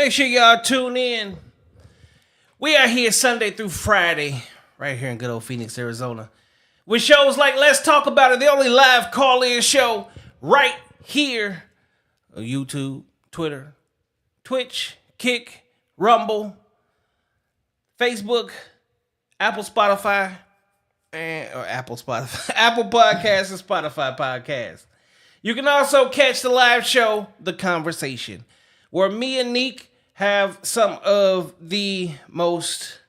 Make sure y'all tune in. We are here Sunday through Friday, right here in good old Phoenix, Arizona, with shows like Let's Talk About It, the only live call-in show right here on YouTube, Twitter, Twitch, Kick, Rumble, Facebook, Apple Podcasts, and Spotify Podcasts. You can also catch the live show, The Conversation, where me and Neek have some of the most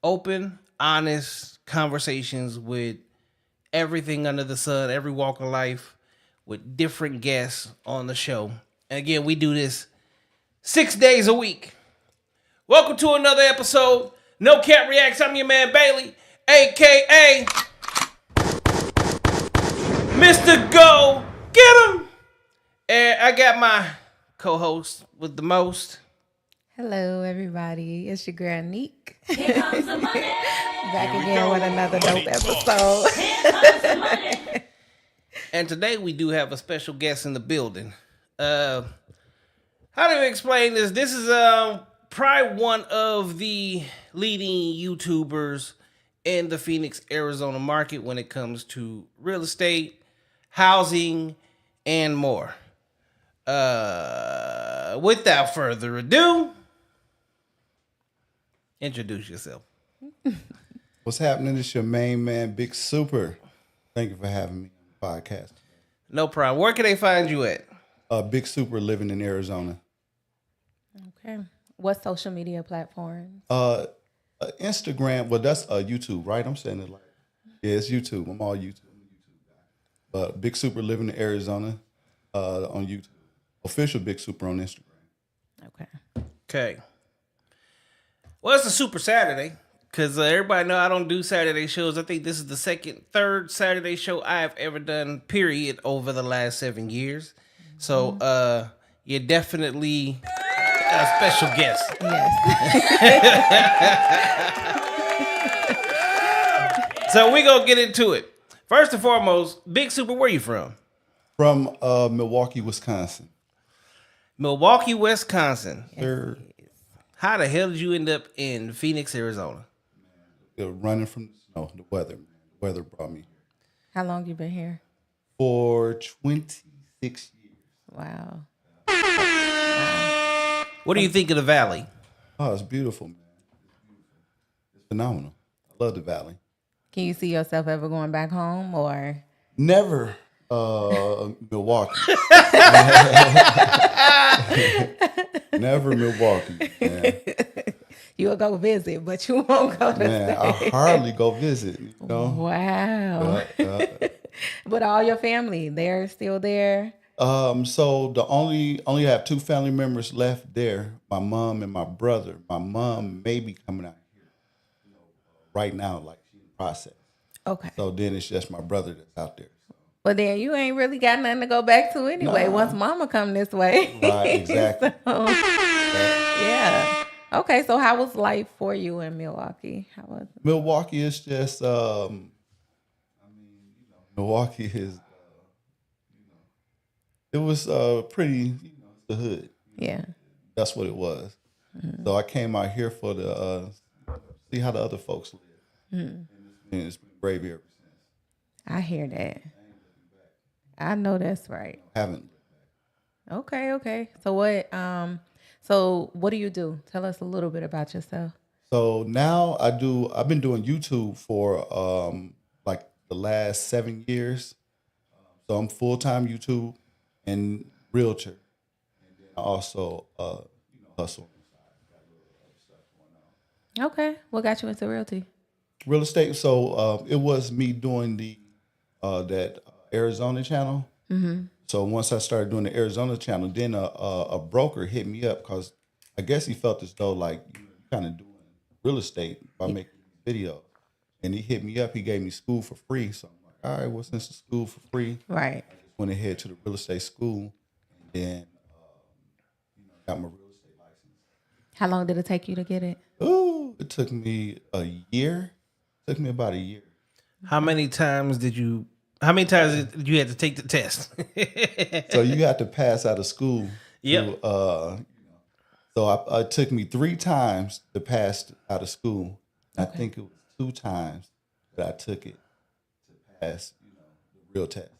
open, honest conversations with everything under the sun, every walk of life, with different guests on the show. And again, we do this 6 days a week. Welcome to another episode. No Capp Reacts. I'm your man Bailey, a.k.a. Mr. Go Get 'em. And I got my co-host with the most. Hello, everybody. It's your girl, Neek. Here comes the money. Back again with another dope episode. Here comes the money. And today we do have a special guest in the building. How do we explain this? This is probably one of the leading YouTubers in the Phoenix, Arizona market when it comes to real estate, housing, and more. Without further ado, introduce yourself. What's happening? It's your main man, Big Super. Thank you for having me on the podcast. No problem. Where can they find you at? Big Super living in Arizona. Okay. What social media platforms? Instagram. Well, that's YouTube, right? I'm saying it like, yeah, it's YouTube. I'm all YouTube. But Big Super living in Arizona on YouTube. Official Big Super on Instagram. Okay. Well, it's a Super Saturday because everybody know I don't do Saturday shows. I think this is the third Saturday show I've ever done, period, over the last 7 years. So you're definitely a special guest. Yes. So we gonna get into it. First and foremost, Big Super, where you from? From Milwaukee, Wisconsin. Milwaukee, Wisconsin. They're How the hell did you end up in Phoenix, Arizona? running from the snow, the weather. Man. The weather brought me here. How long you been here? For 26 years. Wow. What do you think of the Valley? Oh, it's beautiful, man. It's phenomenal. I love the Valley. Can you see yourself ever going back home or? Never Milwaukee. Never Milwaukee. Man. You'll go visit, but you won't go to Man, I hardly go visit. You know? Wow. But all your family, they're still there? So the only have two family members left there. My mom and my brother. My mom may be coming out here, right now, like she's in process. Okay. So then it's just my brother that's out there. But then you ain't really got nothing to go back to anyway. Nah. Once mama come this way. Right, exactly. So, yeah. Okay, so how was life for you in Milwaukee? How was it? Milwaukee is just, Milwaukee is, it was pretty, the hood. Yeah. That's what it was. Mm-hmm. So I came out here for the see how the other folks live. Mm-hmm. And it's been gravy ever since. I hear that. I know that's right. Haven't. Okay. So what do you do? Tell us a little bit about yourself. So now I've been doing YouTube for like the last 7 years. So I'm full-time YouTube and realtor. And then I also hustle. Okay. What got you into realty? Real estate. So it was me doing the that Arizona channel. Mm-hmm. So once I started doing the Arizona channel, then a broker hit me up because I guess he felt as though like you're kind of doing real estate by making videos. And he hit me up. He gave me school for free. So I'm like, all right, well, since the school for free, Right. I just went ahead to the real estate school and then got my real estate license. How long did it take you to get it? Ooh, it took me a year. It took me about a year. How many times did you have to take the test? So you got to pass out of school Yep. to So it took me 3 times to pass out of school. I think it was 2 times that I took it to pass, the real test.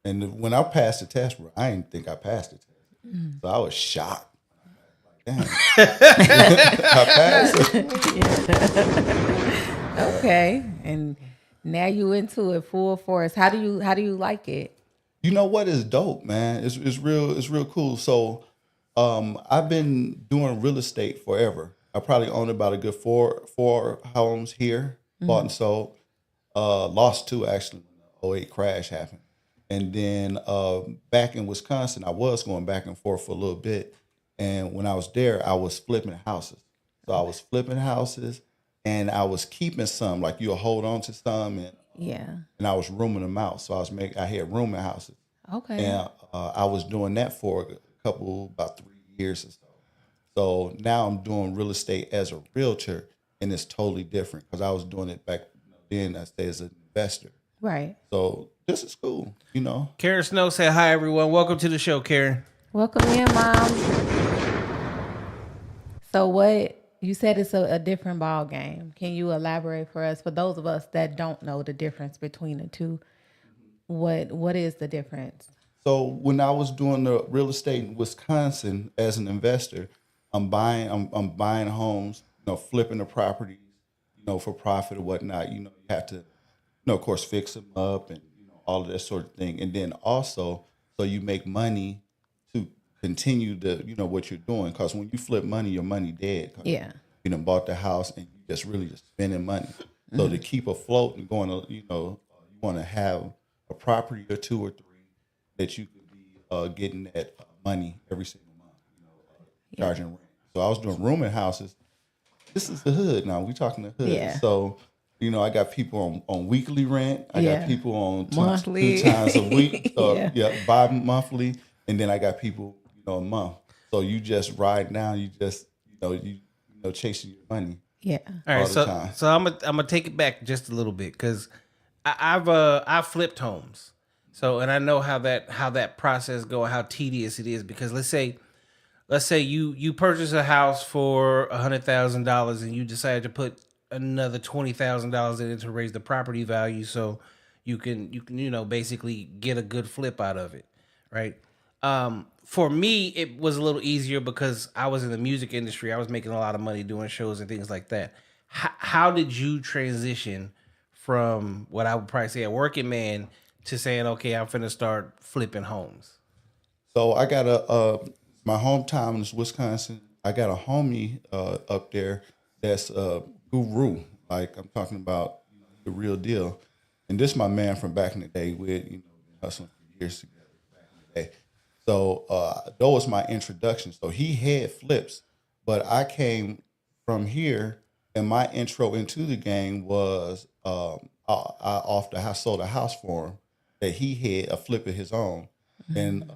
And when I passed the test, bro, I didn't think I passed the test. So I was shocked. Like, damn, I passed it. Okay. And now you into it full force. How do you like it? You know what is dope, man? It's real cool. So I've been doing real estate forever. I probably owned about a good four homes here, bought and sold. Lost 2 actually when the '08 crash happened. And then back in Wisconsin, I was going back and forth for a little bit. And when I was there, I was flipping houses. So I was flipping houses and I was keeping some, like you'll hold on to some and I was rooming them out. So I had rooming houses. Okay. And I was doing that for about 3 years or so. So now I'm doing real estate as a realtor, and it's totally different because I was doing it back then. I stayed as an investor. Right. So this is cool, Karen Snow said, "Hi, everyone. Welcome to the show, Karen." Welcome in, Mom. So what you said it's a different ball game. Can you elaborate for us, for those of us that don't know the difference between the two? What is the difference? So when I was doing the real estate in Wisconsin as an investor, I'm buying homes, flipping the properties, for profit or whatnot. You have to, of course, fix them up and all of that sort of thing. And then also, so you make money to continue what you're doing. Because when you flip money, your money dead. Yeah. You bought the house and you just really just spending money. So to keep afloat and going, you want to have a property or 2 or 3 that you could be getting that money every single month, charging rent. So I was doing rooming houses. This is the hood now. We talking the hood. Yeah. So, I got people on weekly rent. I got people on monthly, 2 times a week. Yeah. Bi-monthly. And then I got people, a month. So you just ride down. You just, chasing your money. Yeah. All right, all the time. so I'm gonna take it back just a little bit because I've flipped homes. So, and I know how that process go, how tedious it is. Because let's say you purchase a house for $100,000 and you decide to put another $20,000 in it to raise the property value, so you can basically get a good flip out of it, right? For me, it was a little easier because I was in the music industry. I was making a lot of money doing shows and things like that. How did you transition from what I would probably say a working man to saying, okay, I'm finna start flipping homes? So I got my hometown is Wisconsin. I got a homie up there that's a guru. Like I'm talking about the real deal. And this is my man from back in the day. We had, been hustling for years together back in the day. So that was my introduction. So he had flips, but I came from here, and my intro into the game was I sold a house for him that he had a flip of his own, and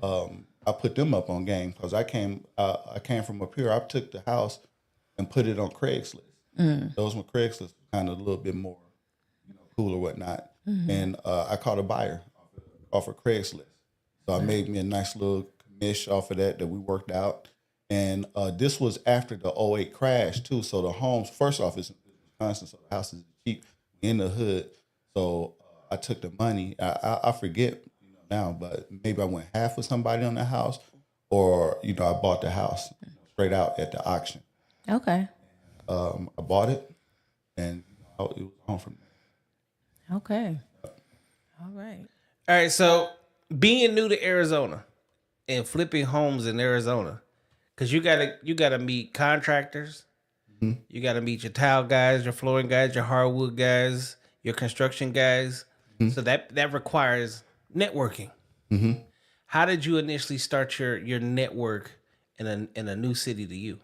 I put them up on game because I came from up here. I took the house and put it on Craigslist. Those were Craigslist, kind of a little bit more, cool or whatnot. And I caught a buyer off of Craigslist. So I made me a nice little commish off of that we worked out. And this was after the '08 crash too. So the homes, first off, is in Wisconsin, so the houses are cheap in the hood. So I took the money. I forget now, but maybe I went half with somebody on the house, or I bought the house straight out at the auction. Okay. I bought it, and it was on from there. Okay. All right. All right, so being new to Arizona and flipping homes in Arizona, because you gotta meet contractors, you gotta meet your tile guys, your flooring guys, your hardwood guys, your construction guys. So that requires networking. How did you initially start your network in a new city to you?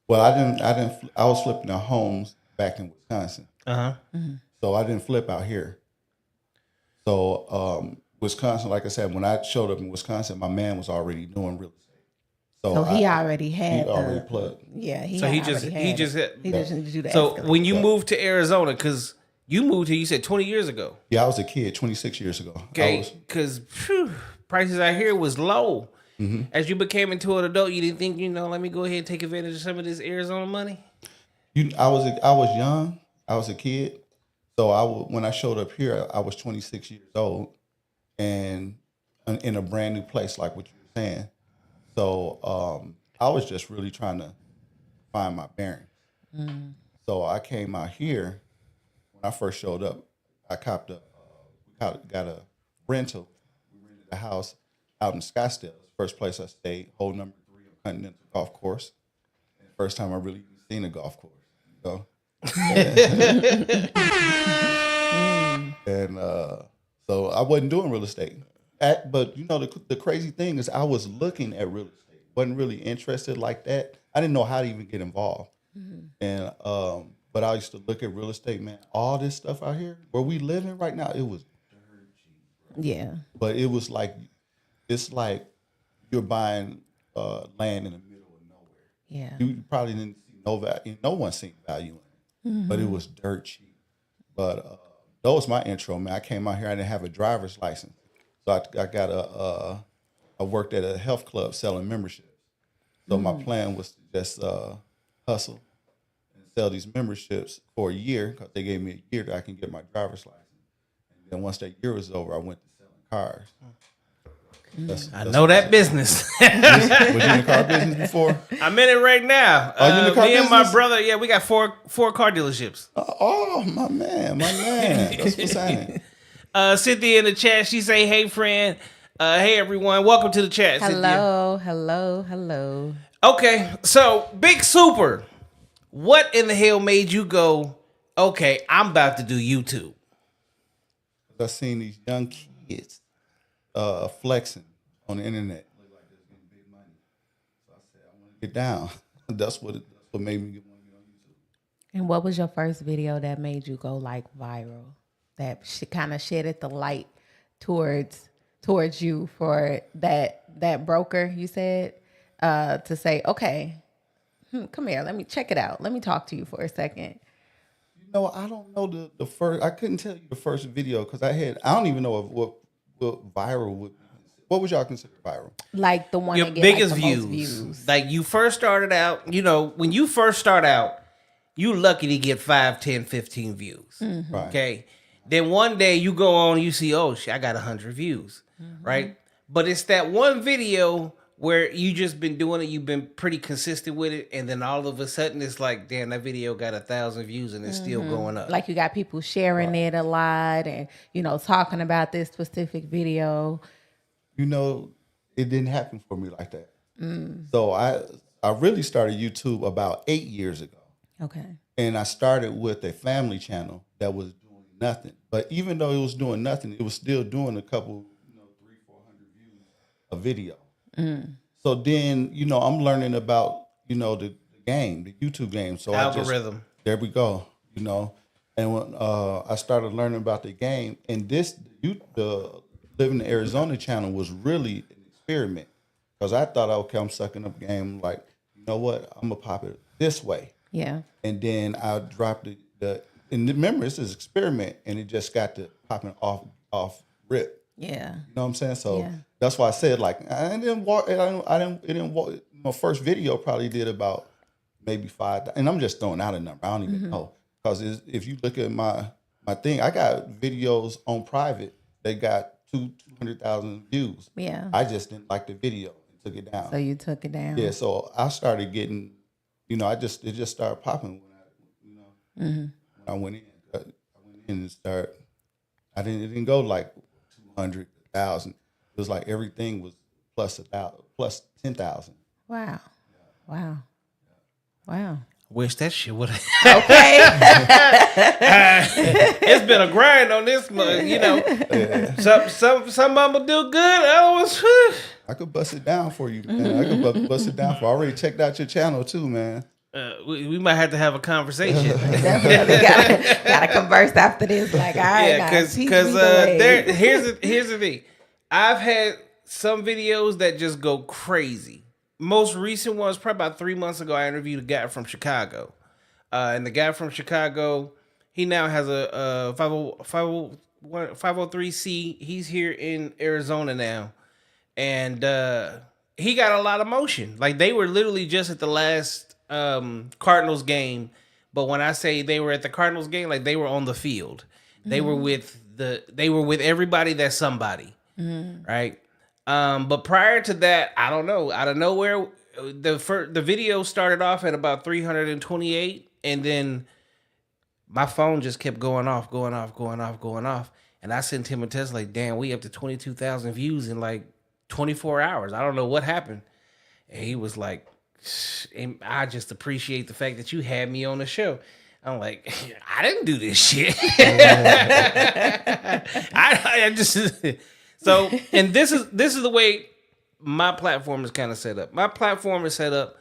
Well, I was flipping the homes back in Wisconsin. So I didn't flip out here. So Wisconsin, like I said, when I showed up in Wisconsin, my man was already doing real estate. So he already had plugged. Yeah, So he just didn't do that. So when you moved to Arizona, because you moved here, you said 20 years ago. Yeah, I was a kid 26 years ago. Okay, because prices out here was low. As you became into an adult, you didn't think, let me go ahead and take advantage of some of this Arizona money? I was young. I was a kid. So when I showed up here, I was 26 years old, and in a brand new place, like what you were saying. So I was just really trying to find my bearings. So I came out here when I first showed up. I got a rental. We rented a house out in Scottsdale. It's the first place I stayed. Hole number 3 on Continental Golf Course. And first time I really even seen a golf course. You know? And so I wasn't doing real estate. But the crazy thing is I was looking at real estate. Wasn't really interested like that. I didn't know how to even get involved. And but I used to look at real estate, man. All this stuff out here where we living right now, it was dirt cheap. Yeah. But it was like it's like you're buying land in the middle of nowhere. Yeah. You probably didn't see no value. No one seen value in it, but it was dirt cheap. But that was my intro, man. I came out here. I didn't have a driver's license, so I got I worked at a health club selling memberships. So my plan was to just hustle and sell these memberships for a year because they gave me a year that I can get my driver's license. And then once that year was over, I went to selling cars. I know that business. Was you in the car business before? I'm in it right now. Are you in the car me and my business? brother, yeah, we got four car dealerships. Oh, my man. That's what's happening. Cynthia in the chat, she say, "Hey friend, hey everyone, welcome to the chat." Hello, hello, hello. Okay, so Big Super, what in the hell made you go, okay, I'm about to do YouTube? I seen these young kids flexing on the internet. Look like they're getting big money. So I said, I want to get down. That's what made me want to get on YouTube. And what was your first video that made you go like viral? That kind of shedded the light towards you for that broker you said to say, okay, come here, let me check it out. Let me talk to you for a second. I don't know the first. I couldn't tell you the first video because I don't even know what viral would be. What would y'all consider viral? Like the one Your that get biggest like the most views. views. Like you first started out, when you first start out, you lucky to get 5, 10, 15 views. Right. Okay. Then one day you go on, you see, oh shit, I got 100 views. Right? But it's that one video where you just been doing it, you've been pretty consistent with it, and then all of a sudden it's like, damn, that video got 1,000 views and it's still going up. Like you got people sharing it a lot and, talking about this specific video. It didn't happen for me like that. So I really started YouTube about 8 years ago. Okay. And I started with a family channel that was doing nothing. But even though it was doing nothing, it was still doing a couple, 300-400 views a video. So then, I'm learning about, the game, the YouTube game. So Algorithm. There we go, And when I started learning about the game, and the Living in Arizona channel was really an experiment. Because I thought, okay, I'm sucking up game. Like, you know what? I'm going to pop it this way. Yeah. And then I dropped and remember, it's an experiment, and it just got to popping off rip. Yeah. You know what I'm saying? So Yeah. that's why I said, like, I didn't walk. It didn't walk. My first video probably did about maybe 5. And I'm just throwing out a number. I don't even know, because if you look at my thing, I got videos on private that got 200,000 views. Yeah. I just didn't like the video and took it down. So you took it down. Yeah. So I started getting, it just started popping when I went in. I went in and started. It didn't go like 200,000. It was like everything was plus 1,000, plus 10,000. Wow. Wow. Wow. Wish that shit would have. Okay. It's been a grind on this month, Some mama do good, others. I could bust it down for you, man. I could bust it down for. I already checked out your channel too, man. We might have to have a conversation. Definitely gotta converse after this. Like, all right, Yeah, because here's the thing. I've had some videos that just go crazy. Most recent one was probably about 3 months ago. I interviewed a guy from Chicago, and the guy from Chicago, he now has a 503c. He's here in Arizona now, and he got a lot of motion. Like they were literally just at the last Cardinals game, but when I say they were at the Cardinals game, like they were on the field. They were with everybody that's somebody, right? But prior to that, I don't know. Out of nowhere, the video started off at about 328, and then my phone just kept going off, and I sent him a text like, "Damn, we up to 22,000 views in like 24 hours. I don't know what happened." And he was like, "I just appreciate the fact that you had me on the show." I'm like, I didn't do this shit. I just so, and this is the way my platform is kind of set up. My platform is set up.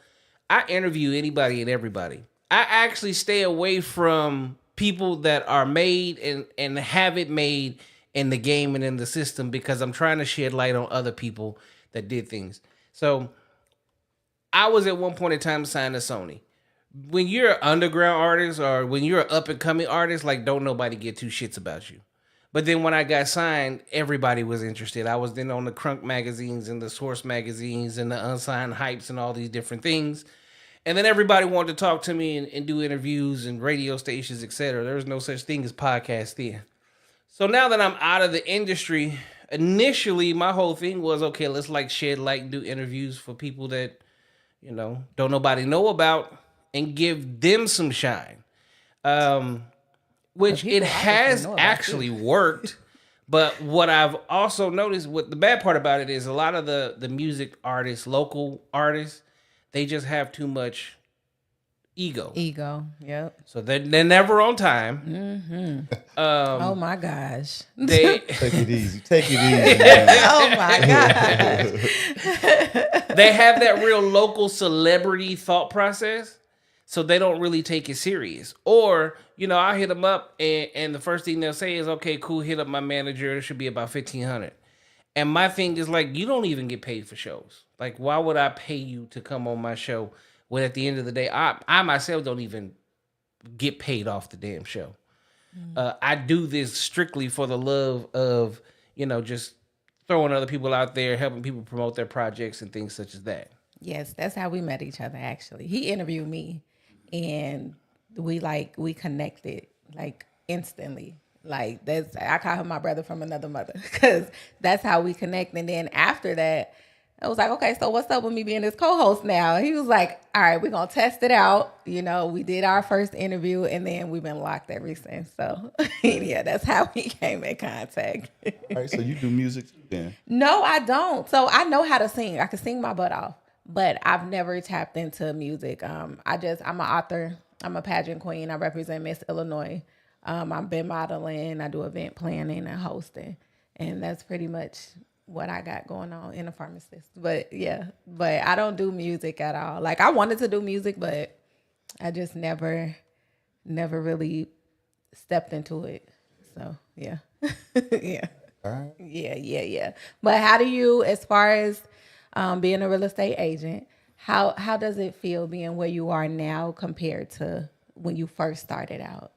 I interview anybody and everybody. I actually stay away from people that are made and have it made in the game and in the system because I'm trying to shed light on other people that did things. So I was at one point in time signed to Sony. When you're an underground artist or when you're an up and coming artist, like don't nobody get two shits about you. But then when I got signed, everybody was interested. I was then on the Crunk magazines and the Source magazines and the Unsigned Hypes and all these different things. And then everybody wanted to talk to me and do interviews and radio stations, etc. There was no such thing as podcast then. So now that I'm out of the industry, initially my whole thing was, okay, let's like shed light and do interviews for people that, don't nobody know about and give them some shine. Which it has actually worked. But what I've also noticed, what the bad part about it is a lot of the music artists, local artists, they just have too much ego. Yep. So they're never on time. Oh my gosh. Take it easy. Man. Oh my gosh. They have that real local celebrity thought process. So they don't really take it serious. Or, I hit them up and the first thing they'll say is, okay, cool, hit up my manager. It should be about $1,500. And my thing is like, you don't even get paid for shows. Like, why would I pay you to come on my show when at the end of the day, I myself don't even get paid off the damn show. I do this strictly for the love of, just throwing other people out there, helping people promote their projects and things such as that. Yes, that's how we met each other, actually. He interviewed me, and we connected, like, instantly. Like, I call him my brother from another mother, because that's how we connect. And then after that, I was like, okay, so what's up with me being his co-host now? He was like, all right, we're going to test it out. We did our first interview, and then we've been locked ever since. So, yeah, that's how we came in contact. All right, so you do music too then? No, I don't. So I know how to sing. I can sing my butt off, but I've never tapped into music. I'm an author. I'm a pageant queen. I represent Miss Illinois. I've been modeling. I do event planning and hosting. And that's pretty much what I got going on in a pharmacist. But yeah, I don't do music at all. Like, I wanted to do music, but I just never really stepped into it. So yeah. Yeah. All right. Yeah. But how do you, as far as being a real estate agent, how does it feel being where you are now compared to when you first started out?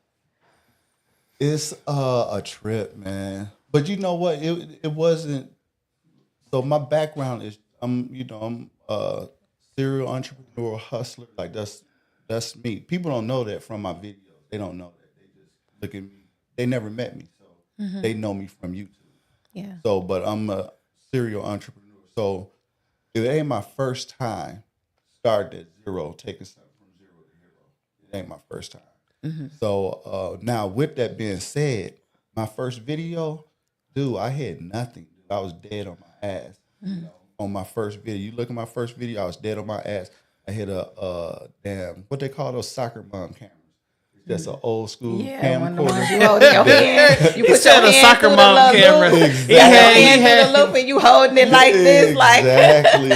It's a trip, man. But you know what? It wasn't. So my background is I'm a serial entrepreneur, hustler. Like that's me. People don't know that from my videos. They don't know that. They just look at me. They never met me, so they know me from YouTube. Yeah. So, but I'm a serial entrepreneur. So it ain't my first time starting at zero, taking something from zero to hero. It ain't my first time. So now with that being said, my first video, dude, I had nothing. I was dead on my ass. On my first video. You look at my first video, I was dead on my ass. I hit a damn, what they call those soccer mom cameras. It's just an old school camcorder. You hold in your hand. You put your a hand soccer through mom the camera. loop. Exactly. Your hand through the loop and you holding it like this. Exactly.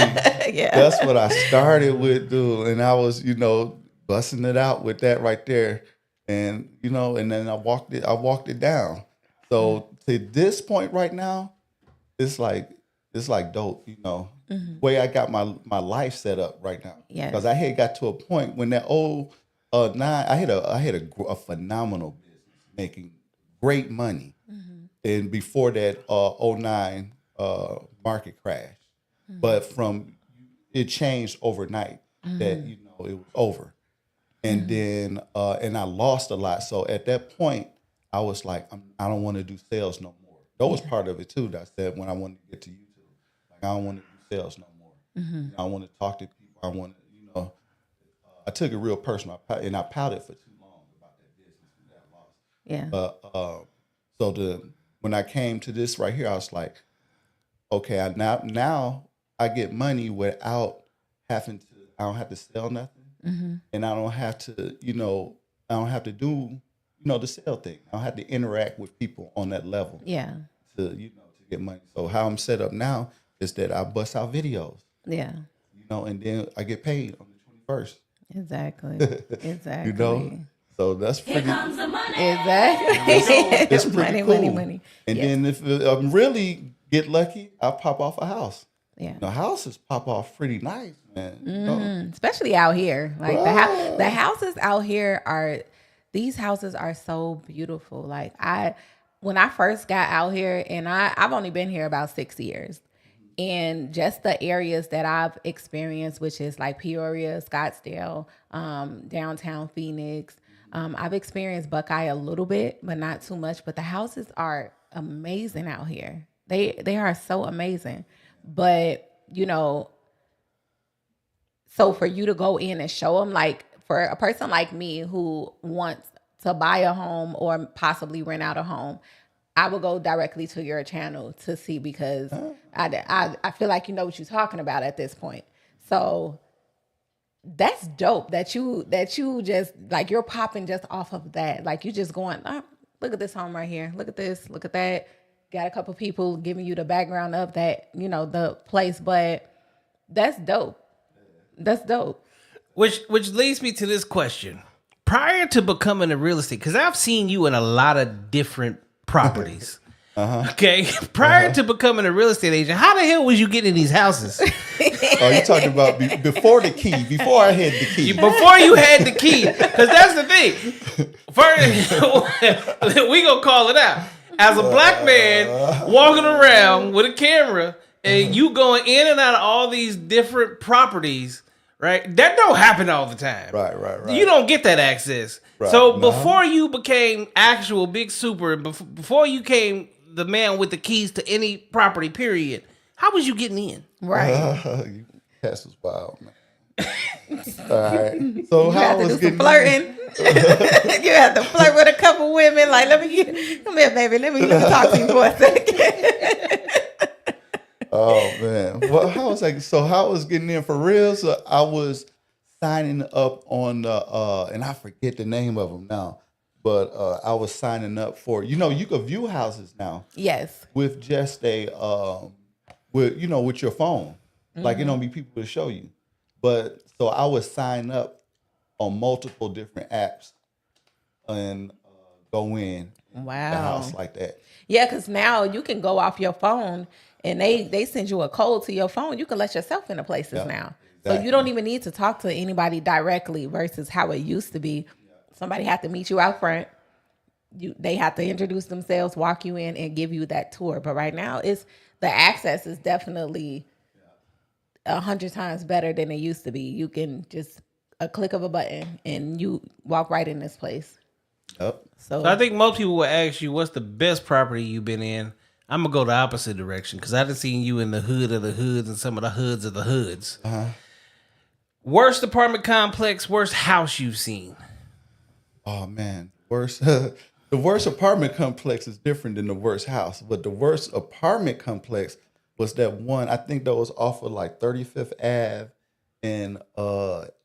Yeah. That's what I started with, dude. And I was, busting it out with that right there. And, and then I walked it down. So to this point right now, it's like dope, way I got my life set up right now. Yes. Because I had got to a point when that old 9, I had a phenomenal business making great money. And before that 09 market crash. But from, it changed overnight that it was over, and then and I lost a lot. So at that point, I was like, I don't want to do sales no more. That was part of it too. That I said when I wanted to get to YouTube, like I don't want to do sales no more. I want to talk to people. I want to, I took it real personal, and I pouted for too long about that business and that loss. Yeah. So when I came to this right here, I was like, okay, now I get money without having to. I don't have to sell nothing, and I don't have to, I don't have to do, the sell thing. I don't have to interact with people on that level. Yeah. To get money. So how I'm set up now is that I bust out videos. Yeah. And then I get paid on the 21st. Exactly. Exactly. So that's Here pretty. comes the money. Exactly. It's pretty cool. Money. And Yes. then if I really get lucky, I'll pop off a house. Yeah. The houses pop off pretty nice, man. Especially out here. Like the houses out here these houses are so beautiful. Like when I first got out here, and I've only been here about 6 years. And just the areas that I've experienced, which is like Peoria, Scottsdale, downtown Phoenix. I've experienced Buckeye a little bit, but not too much. But the houses are amazing out here. They are so amazing. But, so for you to go in and show them, like for a person like me who wants to buy a home or possibly rent out a home, I would go directly to your channel to see, because I feel like you know what you're talking about at this point. So that's dope that you just like you're popping just off of that. Like you just going, look at this home right here. Look at this. Look at that. Got a couple people giving you the background of that, the place. But that's dope. That's dope. Which leads me to this question. Prior to becoming a real estate, because I've seen you in a lot of different properties. Okay. Prior to becoming a real estate agent, how the hell was you getting in these houses? Oh, you talking about before the key? Before I had the key? Before you had the key, because that's the thing. First, we gonna call it out. As a black man walking around with a camera, and you going in and out of all these different properties, right? That don't happen all the time. Right. You don't get that access. Right. So No. before you became actual Big Super, before you came the man with the keys to any property, period, how was you getting in? Right. You cats was wild, man. All right. So You how have I to was do some getting flirting. You have to flirt with a couple women. Like, come here, baby. Let me talk to you for a second. Oh man. Well, how I was getting in for real? So I was signing up on and I forget the name of them now, but I was signing up for, you could view houses now Yes. with just with your phone. Like it don't be people to show you. But so I was sign up on multiple different apps and go in the Wow. house like that. Yeah, because now you can go off your phone and they send you a code to your phone. You can let yourself into places Yeah, now. So exactly. you don't even need to talk to anybody directly versus how it used to be. Somebody had to meet you out front. They have to introduce themselves, walk you in, and give you that tour. But right now, the access is definitely 100 times better than it used to be. You can just a click of a button and you walk right in this place. Yep. So So I think most people will ask you, what's the best property you've been in? I'm going to go the opposite direction because I've seen you in the hood of the hoods and some of the hoods of the hoods. Worst apartment complex, worst house you've seen? Oh man, the worst apartment complex is different than the worst house. But the worst apartment complex was that one. I think that was off of like 35th Ave in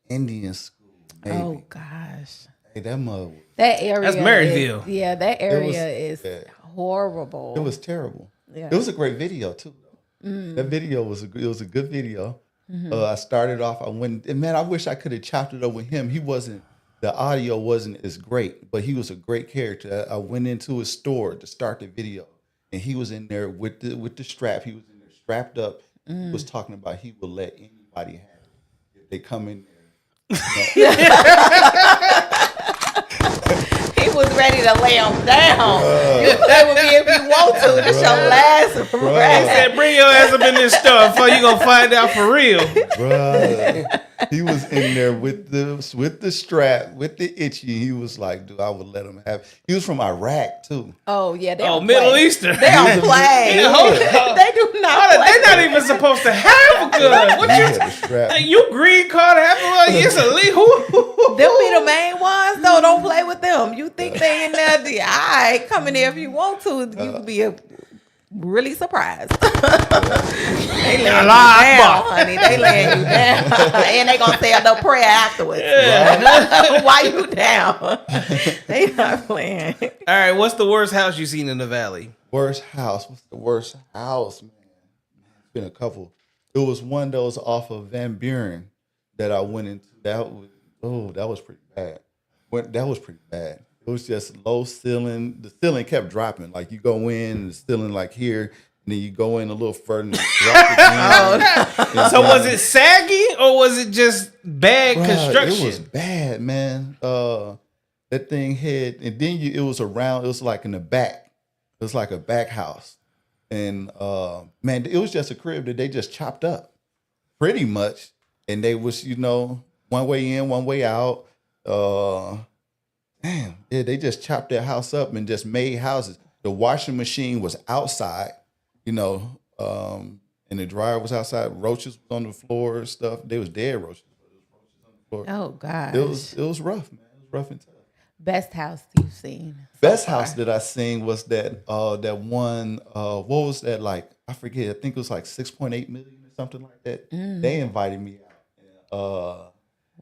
Indian School. Maybe. oh gosh. Hey, that mother. That area That's Maryville. That area is yeah. horrible. It was terrible. Yeah. It was a great video too. That video was a good video. I started off. I went, and man, I wish I could have chopped it up with him. The audio wasn't as great, but he was a great character. I went into his store to start the video, and he was in there with the strap. He was in there strapped up. He was talking about he will let anybody have it if they come in there. He was ready to lay them down. You play with me if you want to. This your last He rap. said, bring your ass up in this store before you gonna find out for real. Bruh. He was in there with the strap, with the itchy. He was like, dude, I would let him have. He was from Iraq too. Oh yeah, they Oh, don't Middle play. Eastern. They don't play. Yeah, hold on. They do not play. They're not even supposed to have a gun. What He you? had the strap. Hey, you green card have one? It's illegal. Them be the main ones, though. Don't play with them. You think they in there? All right, come in there if you want to. You can be really surprised. They laying you down, honey. They laying you down, and they gonna say a little prayer afterwards. Why you down? They not playing. All right, what's the worst house you seen in the valley? Worst house. What's the worst house, man? It's been a couple. It was one that was off of Van Buren that I went into. That was pretty bad. That was pretty bad. It was just low ceiling. The ceiling kept dropping. Like you go in and the ceiling like here, and then you go in a little further and it drop again. So was it saggy or was it just bad construction? It was bad, man. That thing had, and then it was around. It was like in the back. It was like a back house, and man, it was just a crib that they just chopped up, pretty much. And they was, one way in, one way out. Damn, yeah, they just chopped their house up and just made houses. The washing machine was outside, and the dryer was outside. Roaches was on the floor and stuff. They was dead roaches. Oh gosh, It was rough, man. It was rough and tough. Best house you've seen. Best house that I seen was that one. What was that like? I forget. I think it was like 6.8 million or something like that. They invited me out,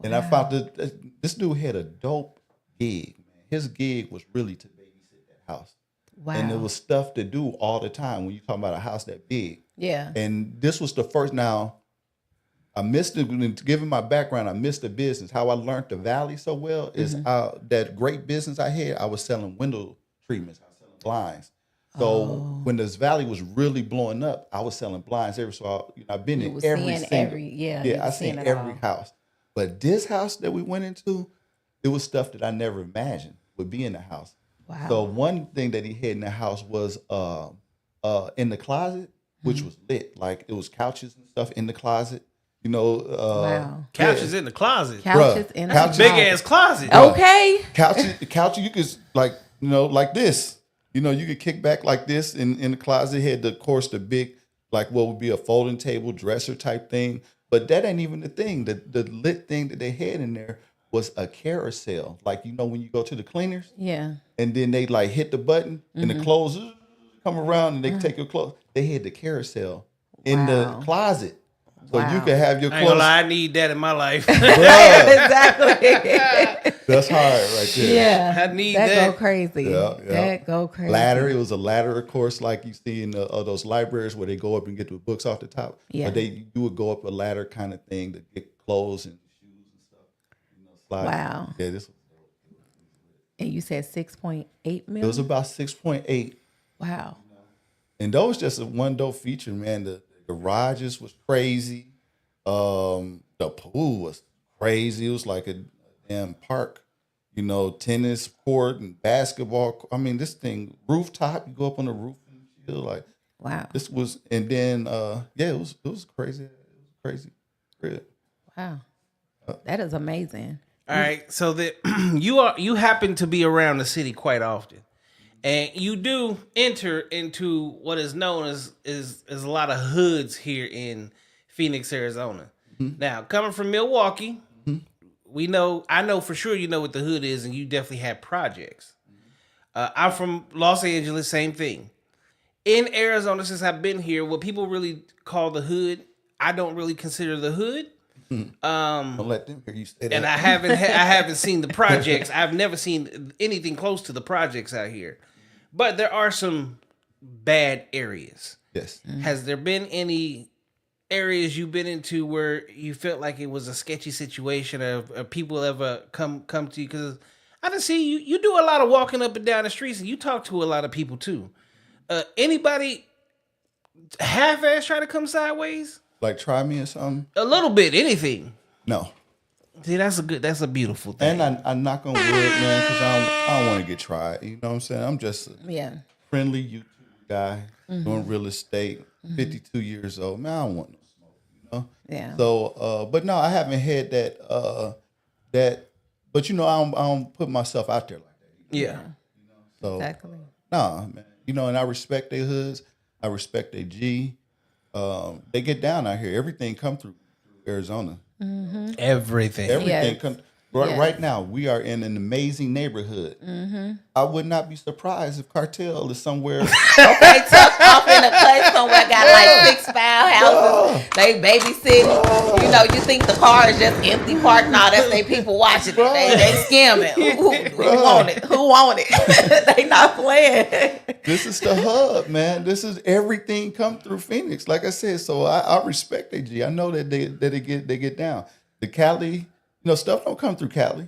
and I found that this dude had a dope gig. Man, his gig was really to babysit that house. Wow, And there was stuff to do all the time when you talking about a house that big. yeah. And this was the first. Now, I missed it. Given my background, I missed the business. How I learned the Valley so well is that great business I had. I was selling window treatments. I was selling blinds. So when this Valley was really blowing up, I was selling blinds every. So I've been You in was every seeing single. every- yeah, you I was seen seeing it every all. house. But this house that we went into, it was stuff that I never imagined would be in the house. Wow. So one thing that he had in the house was in the closet, which was lit. Like it was couches and stuff in the closet. Wow. Couches in the closet. Couches in a couches- Big closet. ass closet. Okay. Couches you could like this. You could kick back like this in the closet. Had of course the big like what would be a folding table, dresser type thing. But that ain't even the thing. The lit thing that they had in there was a carousel. Like when you go to the cleaners Yeah. and then they like hit the button and the clothes come around and they take your clothes. They had the carousel in the Wow. closet. So you Wow. could have your I ain't gonna clothes. lie, I need that in my life. Exactly. That's hard right there. Yeah. I need that. that. Go crazy. Yeah, yeah. That go crazy. Ladder. It was a ladder, of course, like you see in those libraries where they go up and get the books off the top. Yeah. But you would go up a ladder kind of thing to get clothes and shoes and stuff. Slide. Wow. Yeah, this And you said 6.8 million? it was about 6.8. Wow. And that was just a one dope feature, man. The garages was crazy. The pool was crazy. It was like a damn park, tennis court and basketball. I mean, this thing rooftop. You go up on the roof and chill. Like Wow. this was, and then it was crazy. It was crazy. Really. Wow. That is amazing. All right, so that you happen to be around the city quite often, and you do enter into what is known as a lot of hoods here in Phoenix, Arizona. Now, coming from Milwaukee, I know for sure you know what the hood is, and you definitely have projects. I'm from Los Angeles, same thing. In Arizona, since I've been here, what people really call the hood, I don't really consider the hood. Don't let them hear you say that. And I haven't seen the projects. I've never seen anything close to the projects out here. But there are some bad areas. Yes. Has there been any areas you've been into where you felt like it was a sketchy situation, or people ever come to you? Because I done see you do a lot of walking up and down the streets, and you talk to a lot of people too. Anybody half-ass try to come sideways? Like try me or something? A little bit, anything. No. See, that's a beautiful thing. And I knock on wood, man, because I don't want to get tried. You know what I'm saying? I'm just a Yeah. friendly YouTube guy doing real estate, 52 years old. Man, I don't want no smoke, you know? Yeah. So, but no, I haven't had that, but you know, I don't put myself out there like that. yeah. So, Exactly. nah, man. You know, and I respect their hoods. I respect their G. They get down out here. Everything come through Arizona. Everything. Everything Yes. come Yes. right now. We are in an amazing neighborhood. I would not be surprised if Cartel is somewhere. Okay, tucked off in a cut somewhere, got like 6 file houses. They babysitting. You know, you think the car is just empty parked. No, that's they people watching it. They scamming. Who want it? Who want it? They not playing. This is the hub, man. This is everything come through Phoenix. Like I said, so I respect AG. I know that they get down. The Cali, you know, stuff don't come through Cali.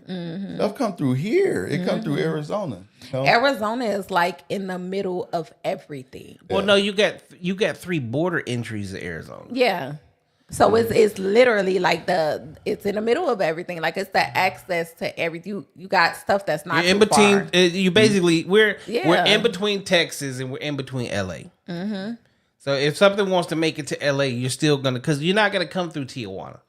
Stuff come through here. It come through Arizona. You know? Arizona is like in the middle of everything. Well, no, you got 3 border entries to Arizona. Yeah. So it's literally like it's in the middle of everything. Like it's the access to everything. You got stuff that's not In too between, far. you basically we're Yeah. in between Texas and we're in between LA. So if something wants to make it to LA, you're still gonna because you're not gonna come through Tijuana.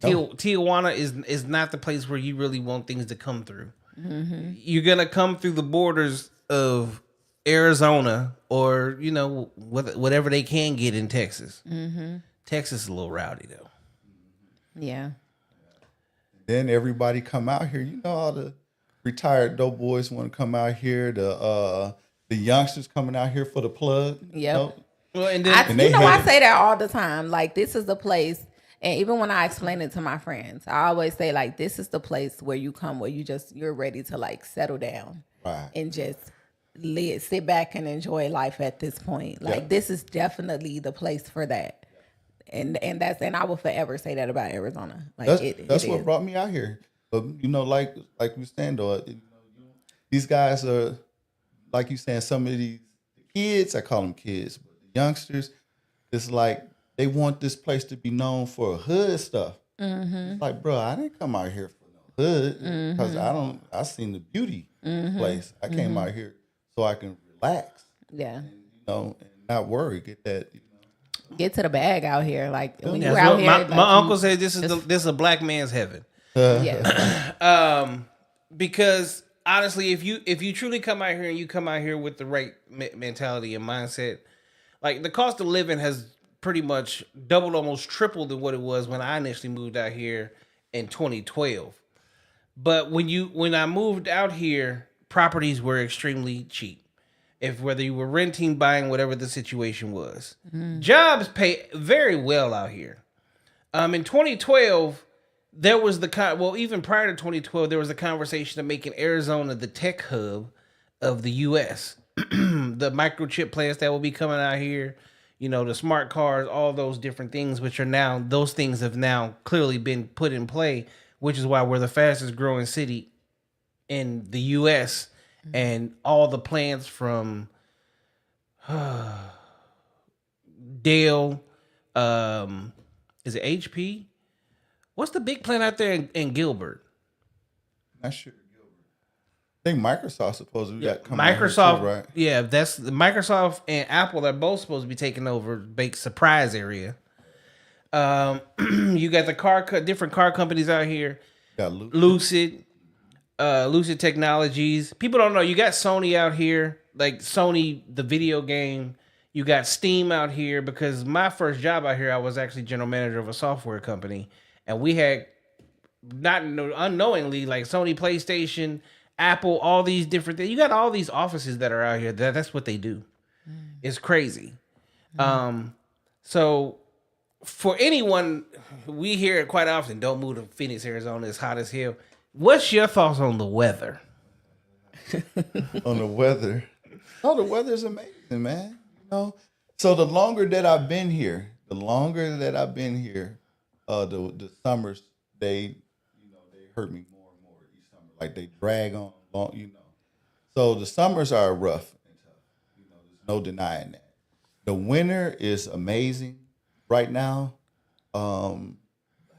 Tijuana is not the place where you really want things to come through. You're gonna come through the borders of Arizona or you know whatever they can get in Texas. Texas is a little rowdy though. Yeah. Then everybody come out here. You know, all the retired dope boys want to come out here. The youngsters coming out here for the plug. you Yep. know? Well, and then I say that all the time. Like this is the place, and even when I explain it to my friends, I always say like this is the place where you come, where you're ready to like settle down Right. and just sit back and enjoy life at this point. Like Yep. this is definitely the place for that. And I will forever say that about Arizona. Like That's it what is. brought me out here. But you know, like we saying though, these guys are like you saying. Some of these kids, I call them kids, but the youngsters, it's like they want this place to be known for hood stuff. It's like, bro, I didn't come out here for no hood because I seen the beauty place. I came out here so I can relax, Yeah. and, you know, and not worry. Get that. You know. Get to the bag out here. Like when you're that's out what here. my, like, my uncle said this is a black man's heaven. Yeah. Because honestly, if you truly come out here and you come out here with the right mentality and mindset, like the cost of living has pretty much doubled, almost tripled than what it was when I initially moved out here in 2012. But when I moved out here, properties were extremely cheap. If whether you were renting, buying, whatever the situation was, jobs pay very well out here. In 2012. There was even prior to 2012, there was a conversation of making Arizona the tech hub of the U.S. The microchip plants that will be coming out here, you know, the smart cars, all those different things, those things have now clearly been put in play, which is why we're the fastest growing city in the U.S. And all the plants from Dell, is it HP? What's the big plant out there in Gilbert? Not sure. I think Microsoft's supposed to be coming out here Microsoft, too, right? yeah, that's the Microsoft and Apple are both supposed to be taking over big surprise area. You got different car companies out here. Got Lucid. Lucid Technologies. People don't know. You got Sony out here, like Sony, the video game. You got Steam out here because my first job out here, I was actually general manager of a software company. And we had, not unknowingly, like Sony PlayStation, Apple, all these different things. You got all these offices that are out here. That's what they do. It's crazy. So for anyone, we hear it quite often, don't move to Phoenix, Arizona. It's hot as hell. What's your thoughts on the weather? On the weather. Oh, the weather's amazing, man. You know, so the longer that I've been here, the summers they hurt me more and more each summer. Like they drag on long, you know. So the summers are rough and tough. You know, there's no denying that. The winter is amazing right now.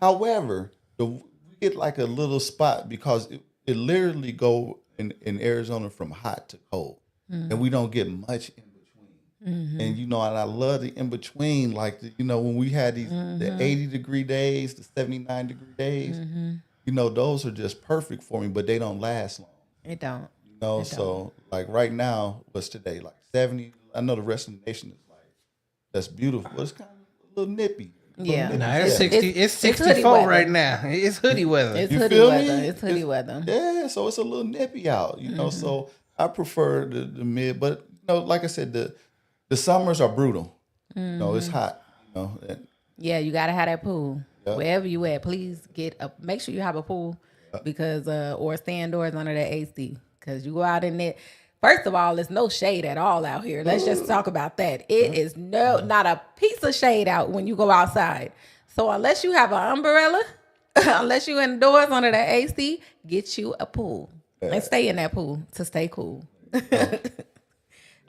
However, we get like a little spot because it literally go in Arizona from hot to cold, and we don't get much in between. And and I love the in between, like when we had these the 80-degree days, the 79-degree days, those are just perfect for me, but they don't last long. It don't. So like right now, what's today? Like 70. I know the rest of the nation is like, that's beautiful. But it's kind of a little nippy. Yeah. No, it's 60. It's hoodie 64 weather. right now. It's hoodie weather. It's You hoodie feel weather. me? It's hoodie weather. Yeah, so it's a little nippy out, So I prefer the mid, but like I said, the summers are brutal. It's hot. And, Yeah, you gotta have that pool. Yeah. Wherever you at, please make sure you have a pool because or stay indoors under that AC. Cause you go out in it. First of all, there's no shade at all out here. Let's just talk about that. It is not a piece of shade out when you go outside. So unless you have an umbrella, unless you indoors under the AC, get you a pool and stay in that pool to stay cool.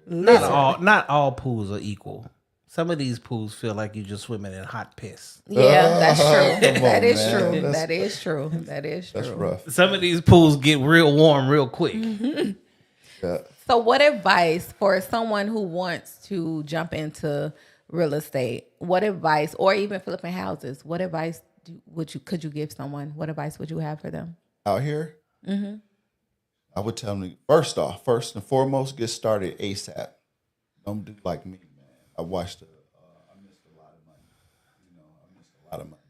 Not all pools are equal. Some of these pools feel like you're just swimming in hot piss. Yeah, that's true. Come That on, is man. true. That's- That is true. That is true. That's rough. Some of these pools get real warm real quick. Yeah. So what advice for someone who wants to jump into real estate? What advice, or even flipping houses, what advice could you give someone? What advice would you have for them? Out here, I would tell them, first and foremost, get started ASAP. Don't do like me, man. I missed a lot of money. I missed a lot of money.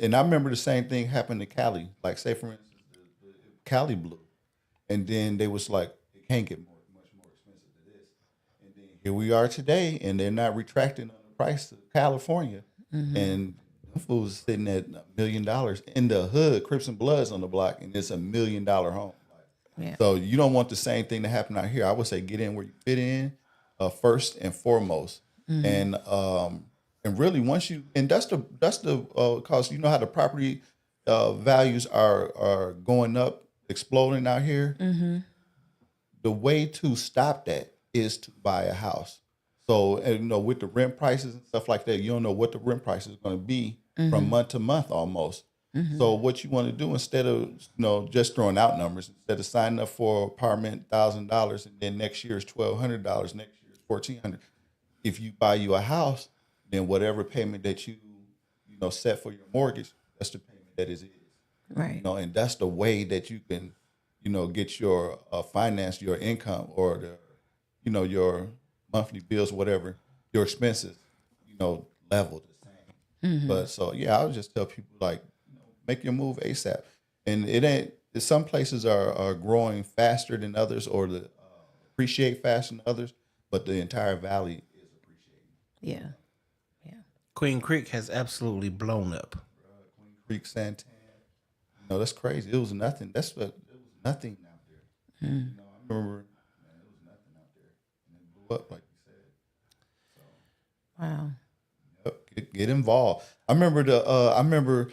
And I remember the same thing happened to Cali. Like, say for instance, the Cali blew, and then they was like, it can't get much more expensive than this. And then here we are today, and they're not retracting on the price of California, and them fools sitting at $1 million in the hood. Crips and Bloods on the block, and it's $1 million home. Yeah. So you don't want the same thing to happen out here. I would say get in where you fit in, first and foremost, and really once you, and that's the cause how the property values are going up, exploding out here. The way to stop that is to buy a house. So with the rent prices and stuff like that, you don't know what the rent price is going to be from month to month almost. So what you want to do, instead of just throwing out numbers, instead of signing up for apartment $1,000 and then next year is $1,200, next year is $1,400. If you buy you a house, then whatever payment that you set for your mortgage, that's the payment that is. Right. And that's the way that you can get your finance, your income, or your monthly bills, whatever, your expenses, leveled the same. But so I would just tell people, like, make your move ASAP. And it ain't. Some places are growing faster than others, or appreciate faster than others. But the entire valley is appreciating. Yeah. Queen Creek has absolutely blown up. Queen Creek, Santan. That's crazy. It was nothing. It was nothing out there. I remember, man, it was nothing out there, and it blew up, like you said. Wow. Yep, get involved. I remember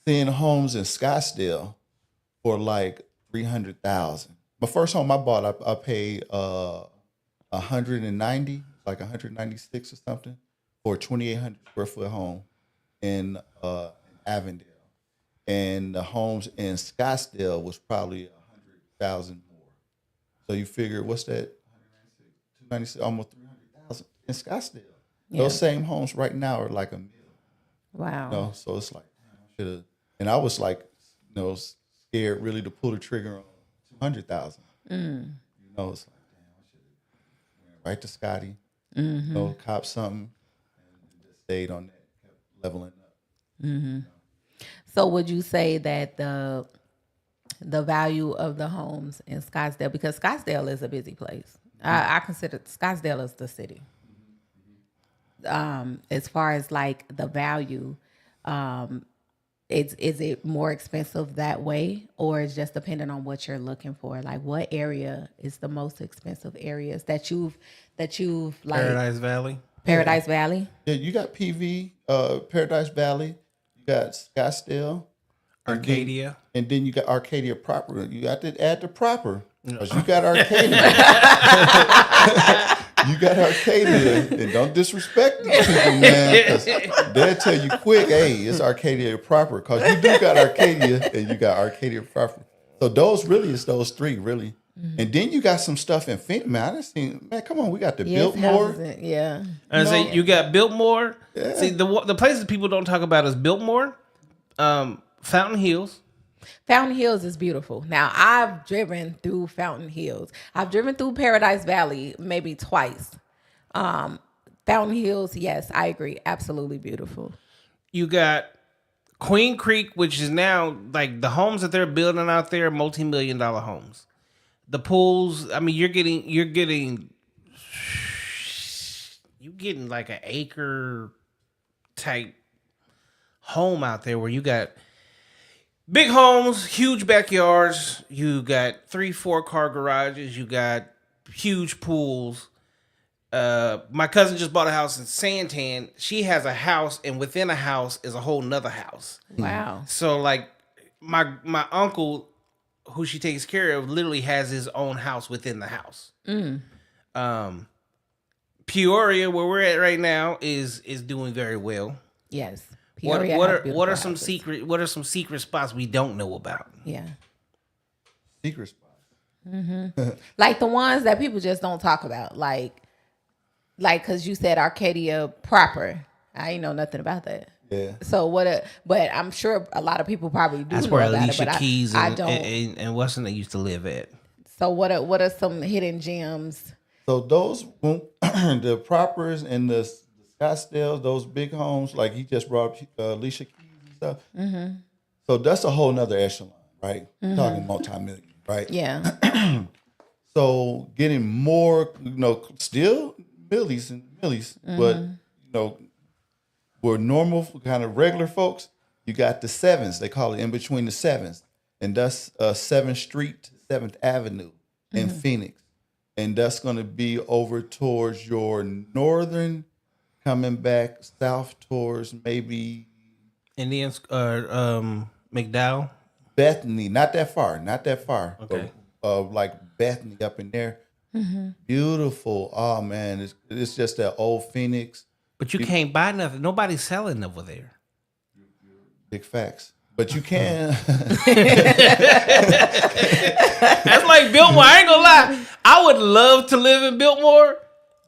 seeing homes in Scottsdale for like $300,000. My first home I bought, I paid $190, like $196 or something, for a 2,800 square foot home in Avondale, and the homes in Scottsdale was probably $100,000 more. So you figure, what's that? 296, almost $300,000 in Scottsdale. Yeah. Those same homes right now are like $1 million. Wow. So it's like, damn, I should have. And I was like, scared really to pull the trigger on 200,000. It's like, damn, I should have went right to Scotty, cop something, and just stayed on that, kept leveling up. So would you say that the value of the homes in Scottsdale, because Scottsdale is a busy place, I consider Scottsdale as the city. As far as like the value, is it more expensive that way, or is just depending on what you're looking for? Like, what area is the most expensive areas that you've like Paradise Valley. Paradise Valley? Yeah, you got PV, Paradise Valley, you got Scottsdale, Arcadia. and then you got Arcadia proper. You got to add the proper, because you got Arcadia. You got Arcadia, and don't disrespect these people, man, because they'll tell you quick, hey, it's Arcadia proper, because you do got Arcadia, and you got Arcadia proper. So those really is those three, really. And then you got some stuff in Phoenix, man. I done seen, man, come on, we got the Biltmore. Yeah. And say you got Biltmore. Yeah. See, the places people don't talk about is Biltmore, Fountain Hills. Fountain Hills is beautiful. Now, I've driven through Fountain Hills. I've driven through Paradise Valley maybe twice. Fountain Hills, yes, I agree. Absolutely beautiful. You got Queen Creek, which is now like the homes that they're building out there, multi-million-dollar homes. The pools, I mean, you're getting like an acre type home out there where you got big homes, huge backyards. You got 3-4 car garages. You got huge pools. My cousin just bought a house in Santan. She has a house, and within a house is a whole nother house. Wow. So like my uncle, who she takes care of, literally has his own house within the house. Peoria, where we're at right now, is doing very well. Yes. What Peoria are has what beautiful are some houses. secret spots we don't know about? Yeah. Secret spot. Like the ones that people just don't talk about. Like because you said Arcadia proper. I ain't know nothing about that. Yeah. So but I'm sure a lot of people probably do That's know where about Alicia it, but Keys I and, don't. and Weston they used to live at. So what are some hidden gems? So those, the propers and the Scottsdale, those big homes, like he just brought up Alicia Keys and stuff. Mm-hmm. So that's a whole nother echelon, right? Talking multi-million, right? Yeah. So getting more, still millies and millies, but we're normal kind of regular folks. You got the sevens, they call it in between the sevens, and that's 7th Street to 7th Avenue in Phoenix, and that's going to be over towards your northern, coming back south towards maybe Indians, McDowell. Bethany, not that far. Okay. But, like Bethany up in there. Beautiful. Oh man, it's just that old Phoenix. But you can't buy nothing. Nobody's selling over there. Big facts. But you can. That's like Biltmore. I ain't gonna lie. I would love to live in Biltmore.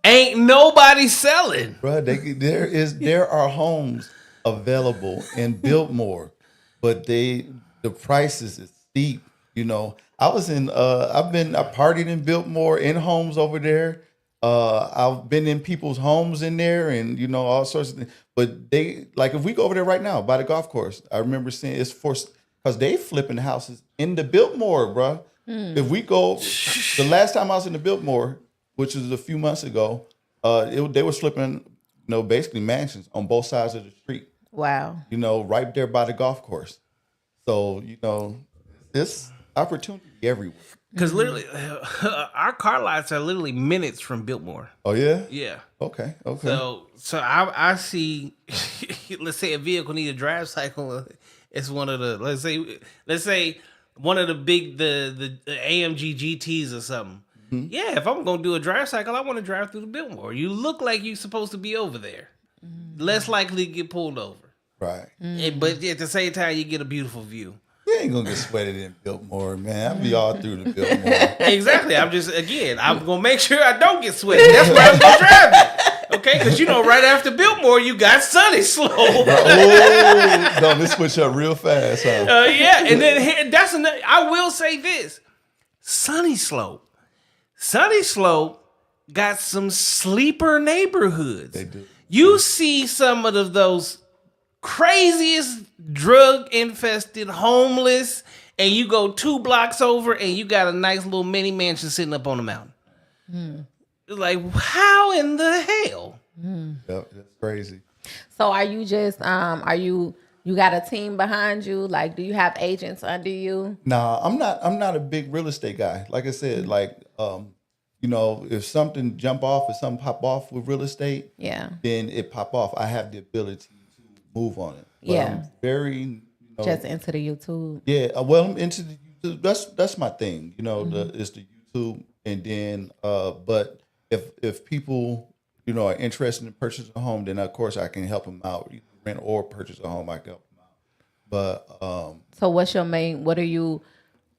Ain't nobody selling. Bro, there are homes available in Biltmore, but the prices is steep. I was in I partied in Biltmore in homes over there. I've been in people's homes in there and all sorts of things. But they, like, if we go over there right now by the golf course, I remember seeing it's forced because they flipping houses in the Biltmore, bro. If we go, the last time I was in the Biltmore, which was a few months ago, they were flipping, basically mansions on both sides of the street. Wow. Right there by the golf course. So, this opportunity everywhere. Because literally, our car lots are literally minutes from Biltmore. Oh yeah? Yeah. Okay. So I see, let's say a vehicle need a drive cycle. It's one of the let's say one of the big the AMG GTs or something. Yeah, if I'm gonna do a drive cycle, I want to drive through the Biltmore. You look like you're supposed to be over there. Less likely to get pulled over. Right. But at the same time, you get a beautiful view. You ain't gonna get sweated in Biltmore, man. I'll be all through the Biltmore. Exactly. I'm gonna make sure I don't get sweaty. That's why I'm gonna drive it. Okay, because right after Biltmore, you got Sunny Slope. Oh, no, this switch up real fast, huh? Yeah, and then that's another. I will say this: Sunny Slope got some sleeper neighborhoods. They do. You see some of those craziest drug-infested, homeless, and you go 2 blocks over, and you got a nice little mini mansion sitting up on the mountain. Like, how in the hell? Yep, that's crazy. So are you just you got a team behind you? Like, do you have agents under you? Nah, I'm not a big real estate guy. Like I said, if something jump off or something pop off with real estate, Yeah. then it pop off. I have the ability to move on it. But Yeah. I'm very Just into the YouTube. Yeah, I'm into the YouTube. That's my thing. It's the YouTube, and then but if people, you know, are interested in purchasing a home, then of course I can help them out. Either rent or purchase a home, I can help them out. But So what are you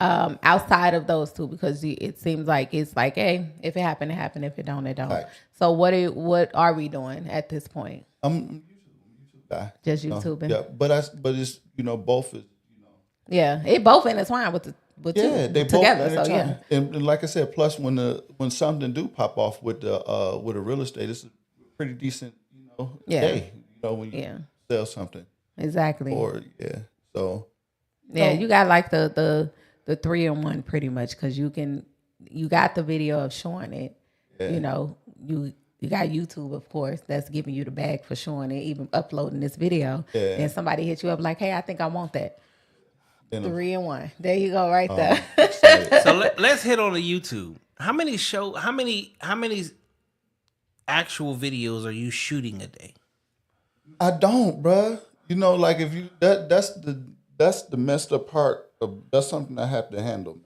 outside of those two? Because it seems like it's like, hey, if it happened, it happened. If it don't, it don't. Right. So what are we doing at this point? I'm YouTube guy. Just you know? YouTubing. Yeah, but it's, you know, both is, you know. Yeah, it both intertwined with Yeah, two they together. both So yeah, and like I said, plus when something do pop off with the real estate, it's a pretty decent, you know, Yeah. day. You know, when you Yeah. sell something. exactly. Or so Yeah, you got like the 3-in-1 pretty much, because you got the video of showing it. Yeah. You know, you got YouTube, of course, that's giving you the bag for showing it, even uploading this video. Yeah. And somebody hit you up like, hey, I think I want that. then 3-in-1. There you go, right there. So let's hit on the YouTube. How many actual videos are you shooting a day? I don't, bruh. You know, like if you that's the messed up part of, that's something I have to handle, man.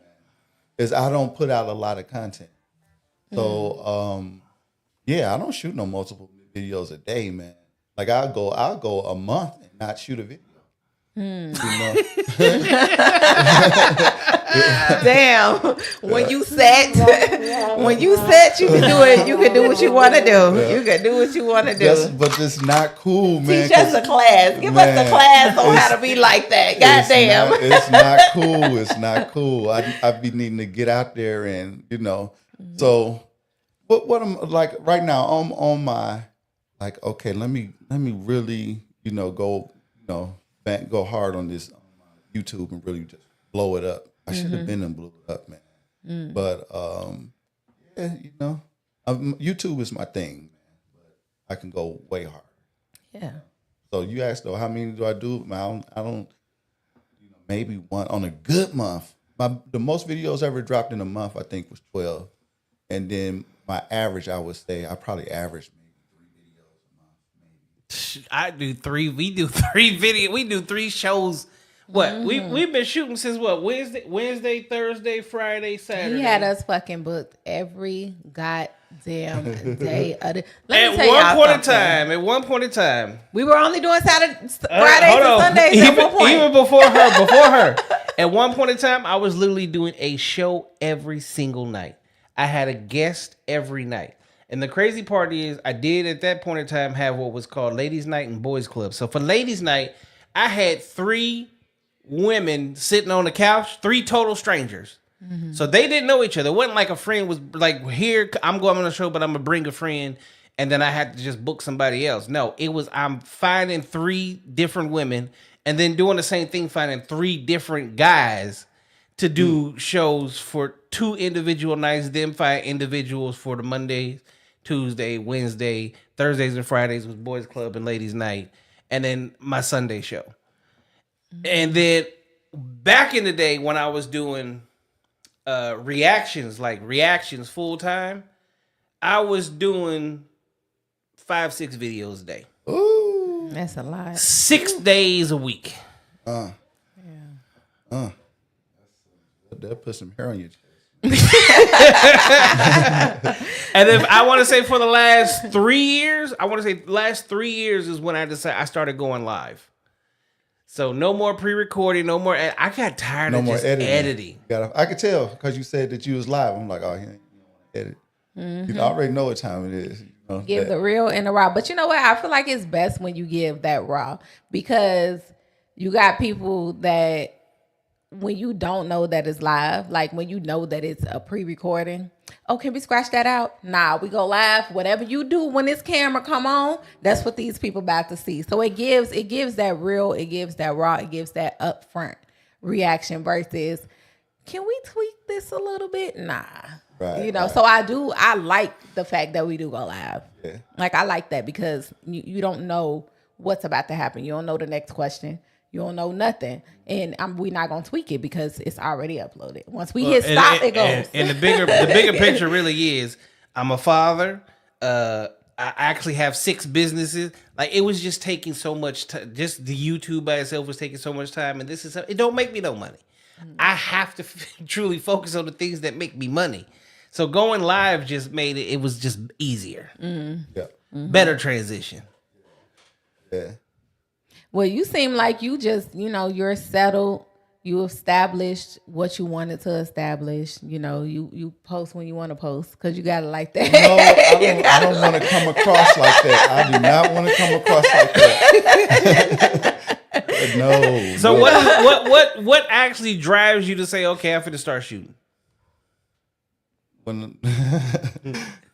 Is I don't put out a lot of content. So yeah, I don't shoot no multiple videos a day, man. Like I'll go a month and not shoot a video. You know? Damn. When you set, you can do it. You can do what you want to do. You can do what you want to do. But it's not cool, man. Teach us a class. Give us a class on how to be like that. Goddamn. It's not cool. It's not cool. I be needing to get out there and, you know. So, what I'm like right now, I'm on my, like, okay, let me really, you know, go hard on this YouTube and really just blow it up. I should have been and blew it up, man. But yeah, you know, YouTube is my thing, man. But I can go way hard. Yeah. So you asked though, how many do I do? Man, I don't. You know, maybe one on a good month. The most videos I ever dropped in a month, I think, was 12, and then my average, I would say, I probably averaged maybe 3 videos a month. Maybe. I do 3. We do 3 videos. We do 3 shows. What we've been shooting since what? Wednesday, Thursday, Friday, Saturday. He had us fucking booked every goddamn day of the. At one point in time, we were only doing Fridays and Sundays at one point. Even before her. At one point in time, I was literally doing a show every single night. I had a guest every night. And the crazy part is, I did at that point in time have what was called Ladies' Night and Boys Club. So for Ladies' Night, I had 3 women sitting on the couch, 3 total strangers. So they didn't know each other. It wasn't like a friend was like, here, I'm going on the show, but I'm going to bring a friend. And then I had to just book somebody else. No, it was, I'm finding 3 different women and then doing the same thing, finding 3 different guys to do shows for 2 individual nights, then 5 individuals for the Mondays, Tuesday, Wednesday, Thursdays and Fridays was Boys Club and Ladies Night, and then my Sunday show. And then back in the day when I was doing reactions full time, I was doing 5-6 videos a day. Ooh. That's a lot. 6 days a week. That put some hair on your chest. And if I want to say for the last 3 years, is when I started going live. So no more pre-recording, no more. I got tired of just editing. I could tell because you said that you was live. I'm like, oh, you don't want to edit. You know, I already know what time it is. You know, Give the real and the raw. But you know what? I feel like it's best when you give that raw, because you got people that when you don't know that it's live, like when you know that it's a pre-recording, oh, can we scratch that out? Nah, we go live. Whatever you do when this camera come on, that's what these people about to see. So it gives that real, it gives that raw, it gives that upfront reaction versus, can we tweak this a little bit? Nah. Right, you know, right. so I like the fact that we do go live. Yeah. Like I like that because you don't know what's about to happen. You don't know the next question. You don't know nothing, and we're not gonna tweak it because it's already uploaded. Once we hit stop, it goes. And the bigger picture really is, I'm a father. I actually have 6 businesses. Like it was just taking so much time. Just the YouTube by itself was taking so much time, and it don't make me no money. I have to truly focus on the things that make me money. So going live just made it was just easier. Yeah. Better transition. Yeah. Well, you seem like you just, you're settled. You established what you wanted to establish. You post when you want to post because you got it like that. No, I don't want to come across like that. I do not want to come across like that. No. So no. what actually drives you to say, okay, I'm finna start shooting? When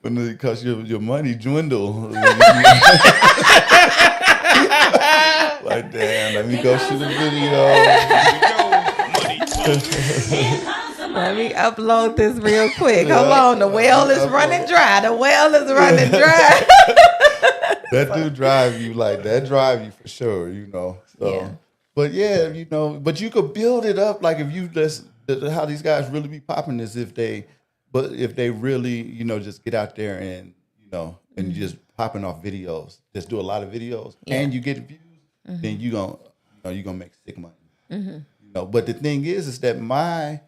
because your money dwindle. Like, damn, let me go shoot a video. Let me upload this real quick. Hold on. The well is running dry. The well is running dry. That do drive you for sure, So, Yeah. But yeah, but you could build it up like if you just how these guys really be popping is if they really, just get out there and and just popping off videos, just do a lot of videos and you get views, then you gonna make sick money. But the thing is that my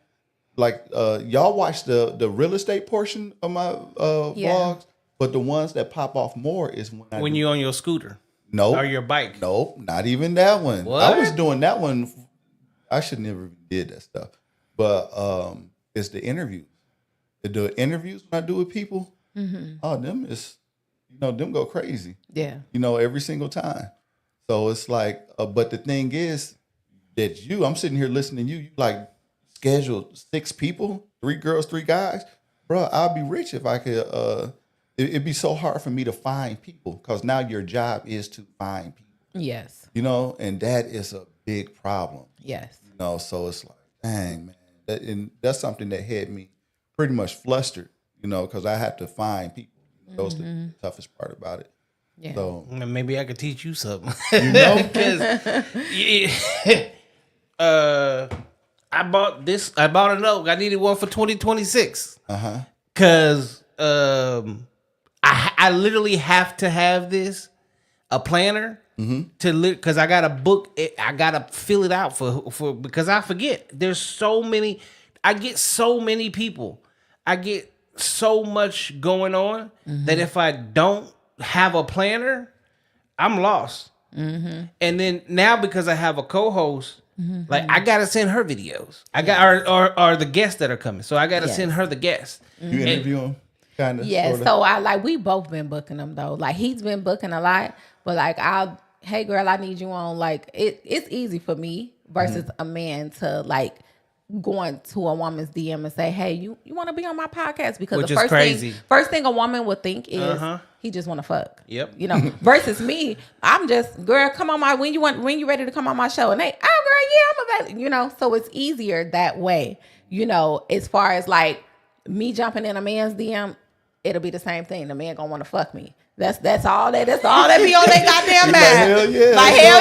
y'all watch the real estate portion of my vlogs, but the ones that pop off more is when you on your scooter. Nope. Or your bike. Nope, not even that one. What? I was doing that one. I should never did that stuff. But it's the interviews. The interviews when I do with people, them is, them go crazy. Yeah. Every single time. So it's like, but the thing is that I'm sitting here listening to you like schedule 6 people, 3 girls, 3 guys. Bro, I'll be rich if I could, it'd be so hard for me to find people because now your job is to find people. Yes. And that is a big problem. Yes. So it's like, dang, man. And that's something that had me pretty much flustered, because I had to find people. That was the toughest part about it. Yeah. So Maybe I could teach you something. Because I bought a note. I needed one for 2026. Cause I literally have to have a planner cause I gotta book it. I gotta fill it out for because I forget. I get so many people. I get so much going on that if I don't have a planner, I'm lost. And then now because I have a co-host, I gotta send her videos. I got or the guests that are coming, so I gotta send her the guests. you interview them, kind of. Yeah. So we both been booking them though. Like he's been booking a lot, but hey girl, I need you on. Like it's easy for me versus a man to going to a woman's DM and say, hey, you want to be on my podcast? Because Which the is first thing a woman would think is he just want to fuck. Yep. Versus me, I'm just, girl, come on when you ready to come on my show? And they, oh girl, yeah, I'm available. So it's easier that way. As far as me jumping in a man's DM, it'll be the same thing. The man gonna want to fuck me. That's all that be on their goddamn mind. Hell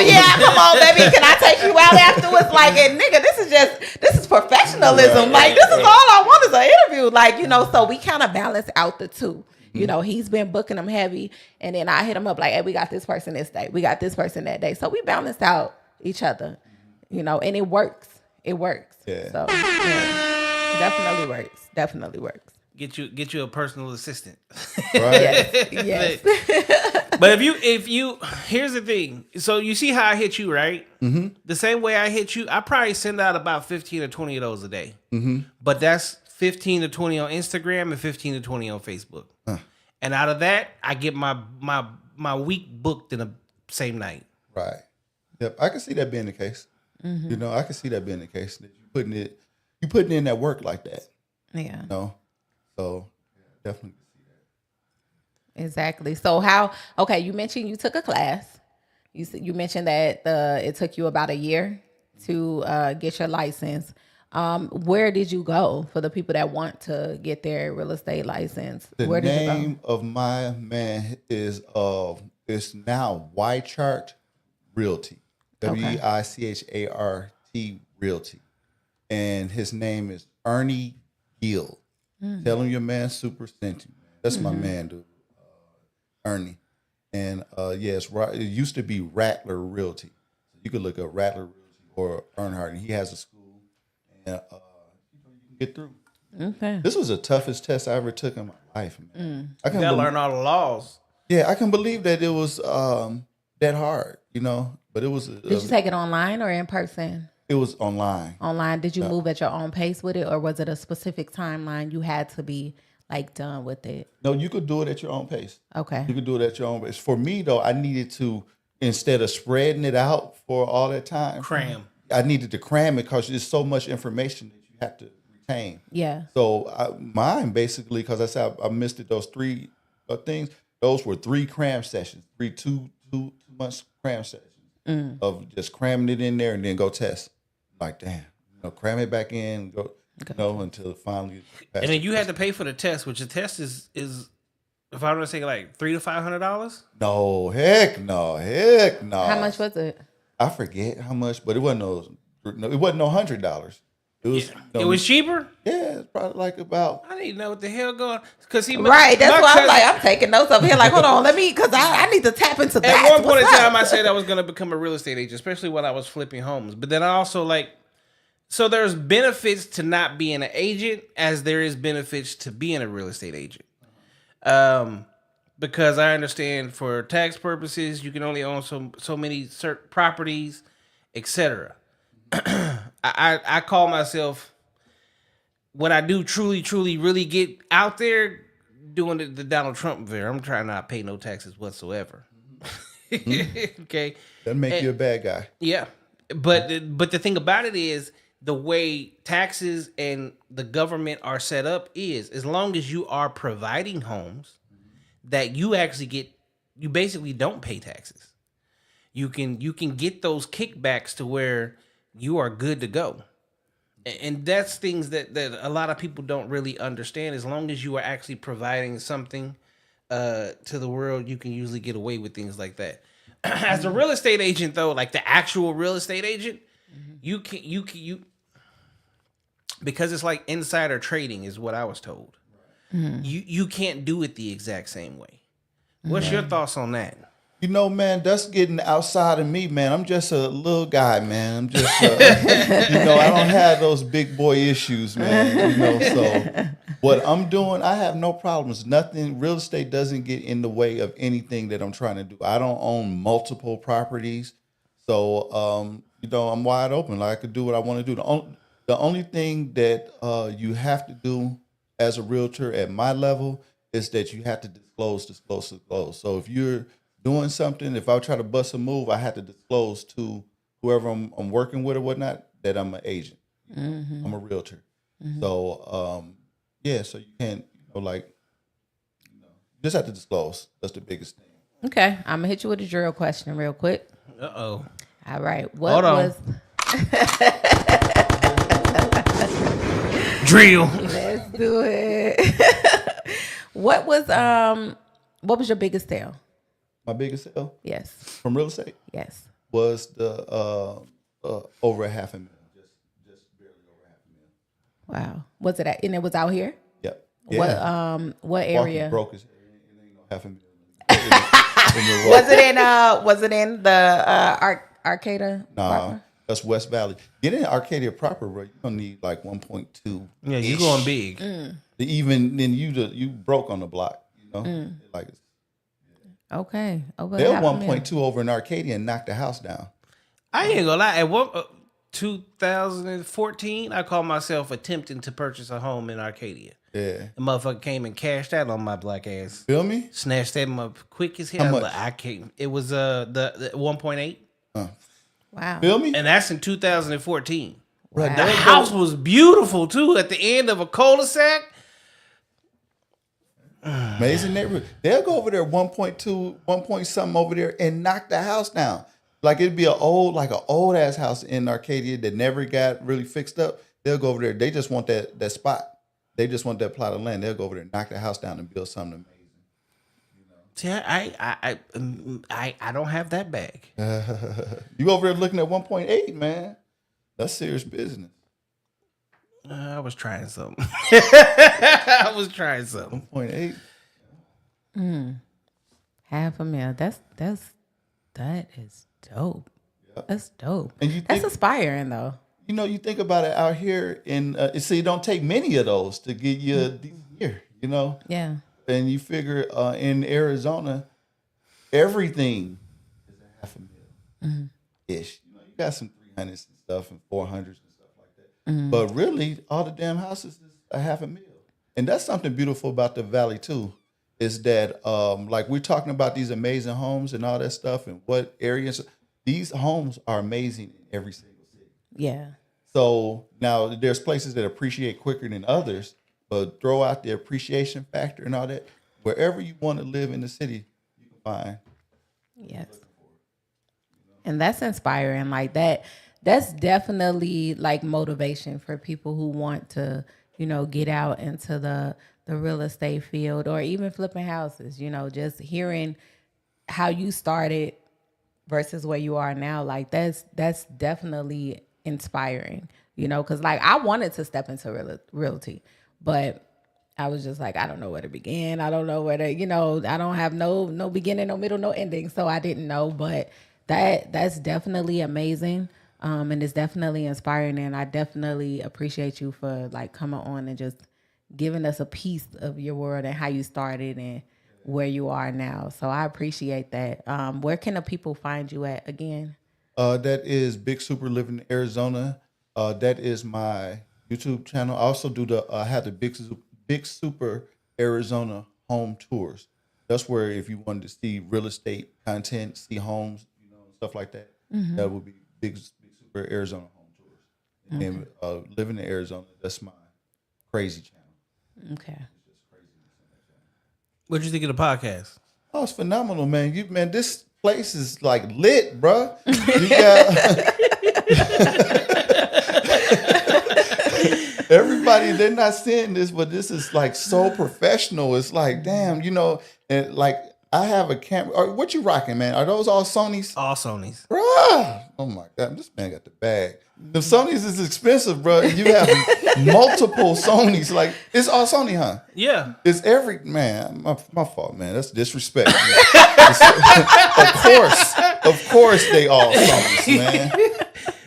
yeah, come on, baby. Can I take you out afterwards? And nigga, this is professionalism. This is all I want is an interview. So we kind of balance out the two. He's been booking them heavy, and then I hit him up hey, we got this person this day, we got this person that day. So we balance out each other, and it works. It works. Yeah. So definitely works. Get you a personal assistant. Right. Yes. But if you here's the thing. So you see how I hit you, right? The same way I hit you, I probably send out about 15 or 20 of those a day. But that's 15 to 20 on Instagram and 15 to 20 on Facebook. And out of that, I get my week booked in the same night. Right. Yep. I can see that being the case. I can see that being the case. That you putting in that work like that. Yeah. So definitely see that. Exactly. So you mentioned you took a class. You mentioned that it took you about a year to get your license. Where did you go for the people that want to get their real estate license? Where did you go? The name of my man is it's now Wychart Realty. Wychart Realty. And his name is Ernie Gill. Tell him your man Super sent you. That's my man, dude. Ernie. And it's right. It used to be Rattler Realty. So you could look up Rattler Realty or Earnhardt, and he has a school, and you can get through. Okay. This was the toughest test I ever took in my life, man. I You can gotta learn all the laws. Yeah, I can believe that it was that hard, but it was Did you take it online or in person? it was online. Online. Did you move at your own pace with it, or was it a specific timeline you had to be like done with it? No, you could do it at your own pace. Okay. You could do it at your own pace. For me though, I needed to, instead of spreading it out for all that time, Cram. I needed to cram it because there's so much information that you have to retain. Yeah. So mine basically, because I said I missed it, those three things. Those were 3 cram sessions, two months cram sessions of just cramming it in there and then go test. Like, damn, cram it back in, go, until it finally. And then you had to pay for the test, which the test is if I'm not saying like $300 to $500. No, heck no. How much was it? I forget how much, but it wasn't no $100. It was. It was cheaper. Yeah, it's probably like about. I didn't know what the hell going. Because Right. That's why I'm like, I'm taking notes up here. Like, hold on, because I need to tap into that. At one point in What's time, up? I said I was going to become a real estate agent, especially when I was flipping homes. But then I also so there's benefits to not being an agent as there is benefits to being a real estate agent. Because I understand for tax purposes, you can only own so many certain properties, etc. I call myself, when I do truly really get out there, doing the Donald Trump there. I'm trying not to pay no taxes whatsoever. Okay. Doesn't make you a bad guy. Yeah. But the thing about it is the way taxes and the government are set up is, as long as you are providing homes that you actually you basically don't pay taxes. You can get those kickbacks to where you are good to go. And that's things that a lot of people don't really understand. As long as you are actually providing something to the world, you can usually get away with things like that. As a real estate agent, though, like the actual real estate agent, you because it's like insider trading is what I was told. You can't do it the exact same way. What's your thoughts on that? Man, that's getting outside of me, man. I'm just a little guy, man. I'm just, I don't have those big boy issues, man. So what I'm doing, I have no problems. Nothing, real estate doesn't get in the way of anything that I'm trying to do. I don't own multiple properties. So, I'm wide open. Like, I could do what I want to do. The only thing that you have to do as a realtor at my level is that you have to disclose. So if you're doing something, if I try to bust a move, I have to disclose to whoever I'm working with or whatnot that I'm an agent. I'm a realtor. So, so you can't, you just have to disclose. That's the biggest thing. Okay. I'm going to hit you with a drill question real quick. Uh-oh. All right. Hold on. Drill. Let's do it. What was your biggest sale? My biggest sale Yes. from real estate Yes. was the over $500,000, just barely over $500,000. Wow. Was it and it was out here? Yep. Yeah. What area? Broke as hell. It ain't no $500,000. Was it in the Arcata? Nah, proper? that's West Valley. Get in Arcadia proper, bro. You don't need like 1.2. Yeah, you going big. Even then, you broke on the block. Like Okay. they're 1.2 over in Arcadia and knocked the house down. I ain't gonna lie. At 2014, I called myself attempting to purchase a home in Arcadia. Yeah. The motherfucker came and cashed out on my black ass. Feel me? Snatched that up quick as hell. How much? Like, I can't. It was the 1.8, Wow. Feel me? and that's in 2014. Right. The house was beautiful too. At the end of a cul-de-sac. Amazing neighborhood. They'll go over there 1.2, 1 point something over there and knock the house down. Like it'd be an old ass house in Arcadia that never got really fixed up. They'll go over there. They just want that spot. They just want that plot of land. They'll go over there, knock the house down, and build something amazing. See, I don't have that bag. You over there looking at 1.8, man. That's serious business. I was trying something. 1.8. $500,000. That is dope. Yep. That's dope. And you That's think- aspiring though. you know, you think about it out here, and so you don't take many of those to get you a decent year, you know. Yeah. And you figure in Arizona, everything is a half a mil ish. You know, you got some 300s and stuff and 400s and stuff like that. But really, all the damn houses is a half a mil. And that's something beautiful about the valley too, is that like we're talking about these amazing homes and all that stuff and what areas. These homes are amazing in every single city. Yeah. So now there's places that appreciate quicker than others, but throw out the appreciation factor and all that. Wherever you want to live in the city, you can find. Yes. And that's inspiring. Like that's definitely like motivation for people who want to, you know, get out into the real estate field or even flipping houses, you know, just hearing how you started versus where you are now. Like that's definitely inspiring, you know, because like I wanted to step into realty, but I was just like, I don't know where to begin. I don't know where to, you know, I don't have no beginning, no middle, no ending. So I didn't know, but that's definitely amazing. And it's definitely inspiring. And I definitely appreciate you for like coming on and just giving us a piece of your world and how you started and where you are now. So I appreciate that. Where can the people find you at again? That is Big Super Living in Arizona. That is my YouTube channel. I also do I have the Big Super Arizona home tours. That's where if you wanted to see real estate content, see homes, you know, stuff like that, that would be Big Super Arizona home tours. And living in Arizona, that's my crazy channel. Okay. What'd you think of the podcast? Oh, it's phenomenal, man. Man, this place is like lit, bro. You got everybody, they're not seeing this, but this is like so professional. It's like, damn, you know, and like I have a camera. What you rocking, man? Are those all Sonys? All Sonys. Bruh. Oh my God, this man got the bag. The Sonys is expensive, bro. You have multiple Sonys. Like, it's all Sony, huh? Yeah. It's every, man, my fault, man. That's disrespect. Of course they all Sonys, man.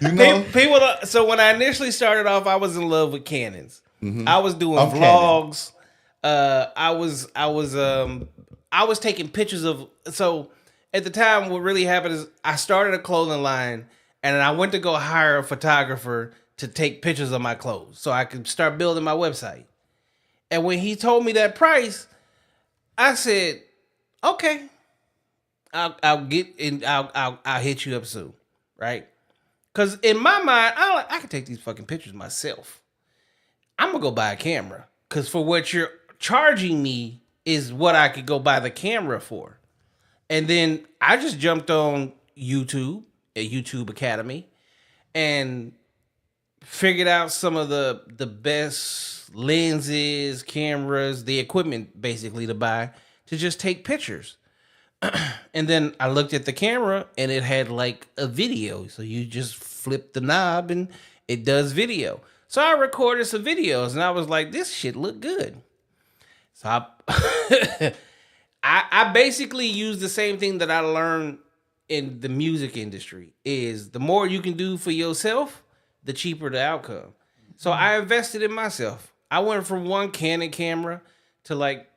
You know? People. So when I initially started off, I was in love with Canons. I was doing I'm vlogs. I was taking pictures of. So at the time, what really happened is I started a clothing line, and I went to go hire a photographer to take pictures of my clothes so I could start building my website. And when he told me that price, I said, "Okay, I'll get in. I'll hit you up soon, right?" Because in my mind, I can take these fucking pictures myself. I'm gonna go buy a camera because for what you're charging me is what I could go buy the camera for. And then I just jumped on YouTube, a YouTube Academy, and figured out some of the best lenses, cameras, the equipment basically to buy to just take pictures. And then I looked at the camera and it had like a video. So you just flip the knob and it does video. So I recorded some videos and I was like, this shit look good. So I basically used the same thing that I learned in the music industry is the more you can do for yourself, the cheaper the outcome. So I invested in myself. I went from one Canon camera to like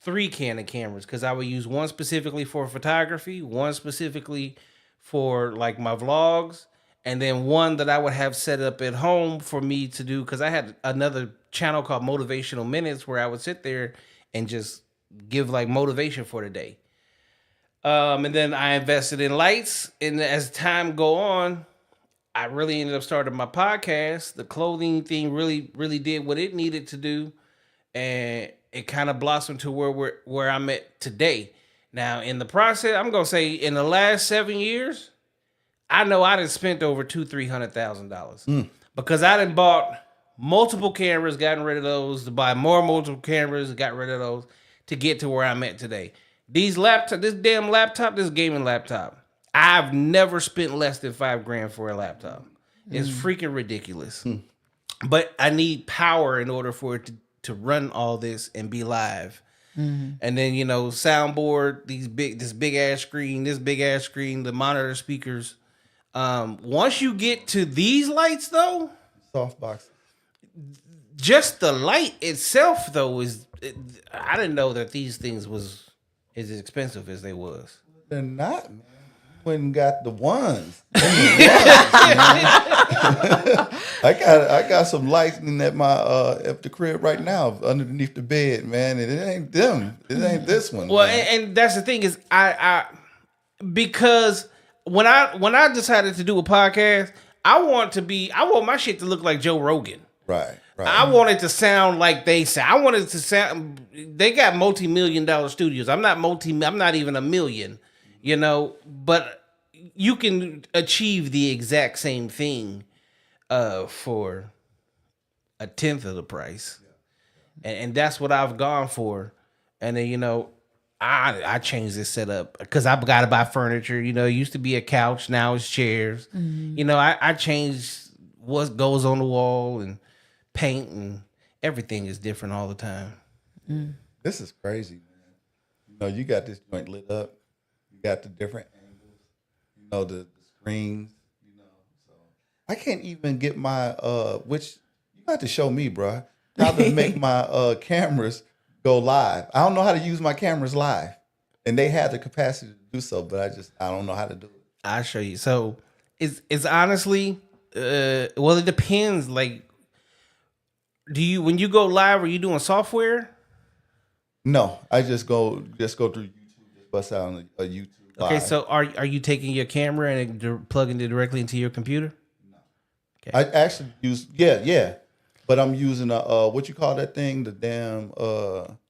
3 Canon cameras because I would use one specifically for photography, one specifically for like my vlogs, and then one that I would have set up at home for me to do because I had another channel called Motivational Minutes where I would sit there and just give like motivation for the day. And then I invested in lights, and as time go on, I really ended up starting my podcast. The clothing thing really did what it needed to do, and it kind of blossomed to where I'm at today. Now, in the process, I'm gonna say in the last 7 years, I know I done spent over $200,000-$300,000 because I done bought multiple cameras, gotten rid of those, to buy more multiple cameras, got rid of those to get to where I'm at today. This damn laptop, this gaming laptop, I've never spent less than $5,000 for a laptop. It's freaking ridiculous. But I need power in order for it to run all this and be live. And then, you know, soundboard, this big ass screen, the monitor speakers. Once you get to these lights, though, Softbox. just the light itself, though, I didn't know that these things was as expensive as they was. They're not, man. Went and got the ones. I got some lighting at my at the crib right now underneath the bed, man, and it ain't them. It ain't this one. Well, man. and that's the thing is, because when I decided to do a podcast, I want my shit to look like Joe Rogan. Right. I want it to sound like they sound. I want it to sound. They got multi-million-dollar studios. I'm not even a million, but you can achieve the exact same thing for a tenth of the price, and that's what I've gone for. And then I changed this setup because I've got to buy furniture. It used to be a couch, now it's chairs. I changed what goes on the wall and paint, and everything is different all the time. This is crazy, man. You got this joint lit up. You got the different angles. The screens. So I can't even get my which you got to show me, bro, how to make my cameras go live. I don't know how to use my cameras live, and they have the capacity to do so, but I don't know how to do it. I'll show you. So it's honestly, it depends. Like, when you go live, are you doing software? No, I just go through YouTube, just bust out on a YouTube. Okay, live. so are you taking your camera and plugging it directly into your computer? I actually use but I'm using a what you call that thing? The damn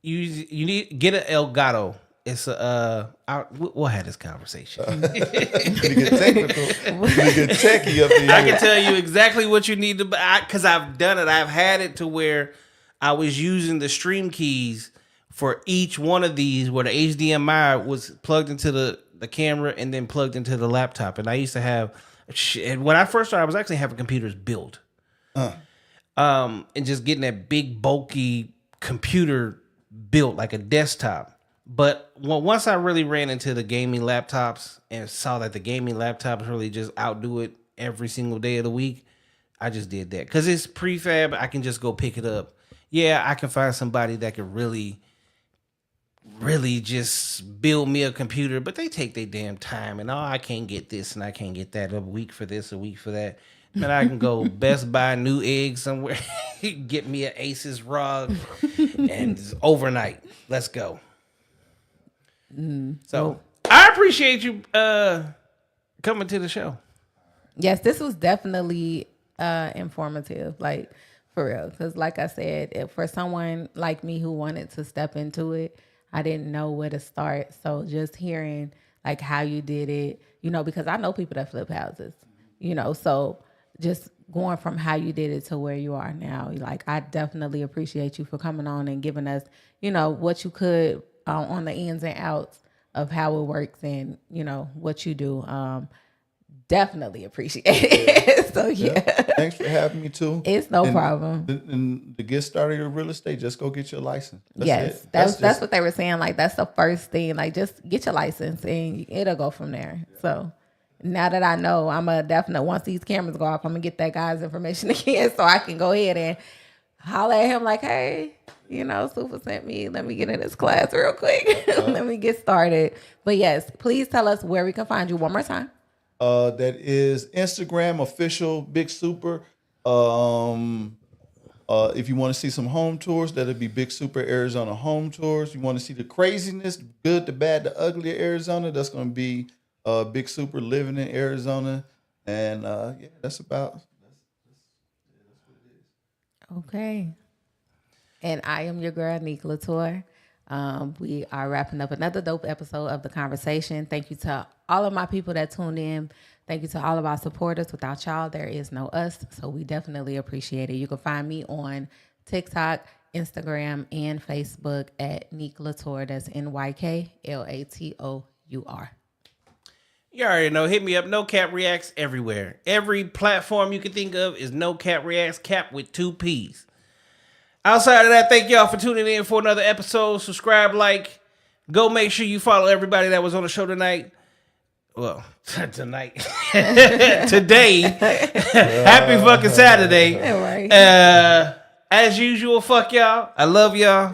You need get an Elgato. It's we'll have this conversation. Pretty good technical, pretty good techie up here. I can tell you exactly what you need to buy because I've done it. I've had it to where I was using the stream keys for each one of these, where the HDMI was plugged into the camera and then plugged into the laptop. And I used to have, and when I first started, I was actually having computers built, and just getting that big bulky computer built like a desktop. But once I really ran into the gaming laptops and saw that the gaming laptops really just outdo it every single day of the week, I just did that. Because it's prefab, I can just go pick it up. Yeah, I can find somebody that could really just build me a computer, but they take their damn time. And I can't get this and I can't get that, a week for this, a week for that. And I can go Best Buy New Egg somewhere, get me an Asus ROG, and overnight, let's go. So I appreciate you coming to the show. Yes, this was definitely informative, like for real. Because like I said, for someone like me who wanted to step into it, I didn't know where to start. So just hearing like how you did it, because I know people that flip houses, so just going from how you did it to where you are now, like I definitely appreciate you for coming on and giving us, what you could on the ins and outs of how it works and, what you do. Definitely appreciate it. So yeah. Thanks for having me too. It's no problem. And to get started in real estate, just go get your license. Yes, that's what they were saying. Like that's the first thing. Like just get your license and it'll go from there. Yeah. So now that I know, I'm a definite. Once these cameras go off, I'm gonna get that guy's information again so I can go ahead and holler at him like, hey, Super sent me. Let me get in this class real quick. Let me get started. But yes, please tell us where we can find you one more time. That is Instagram official Big Super. If you want to see some home tours, that'll be Big Super Arizona Home Tours. You want to see the craziness, good, the bad, the ugly of Arizona, that's going to be Big Super Living in Arizona. And that's what it is. Okay. And I am your girl, Nick Latour. We are wrapping up another dope episode of The Conversation. Thank you to all of my people that tuned in. Thank you to all of our supporters. Without y'all, there is no us. So we definitely appreciate it. You can find me on TikTok, Instagram, and Facebook at Nick Latour. That's NYKLATOUR. You already know. Hit me up. No Cap Reacts everywhere. Every platform you can think of is No Cap Reacts. Cap with 2 P's. Outside of that, thank y'all for tuning in for another episode. Subscribe, like. Go make sure you follow everybody that was on the show tonight. well, tonight, today, happy fucking Saturday. Right. As usual, fuck y'all. I love y'all.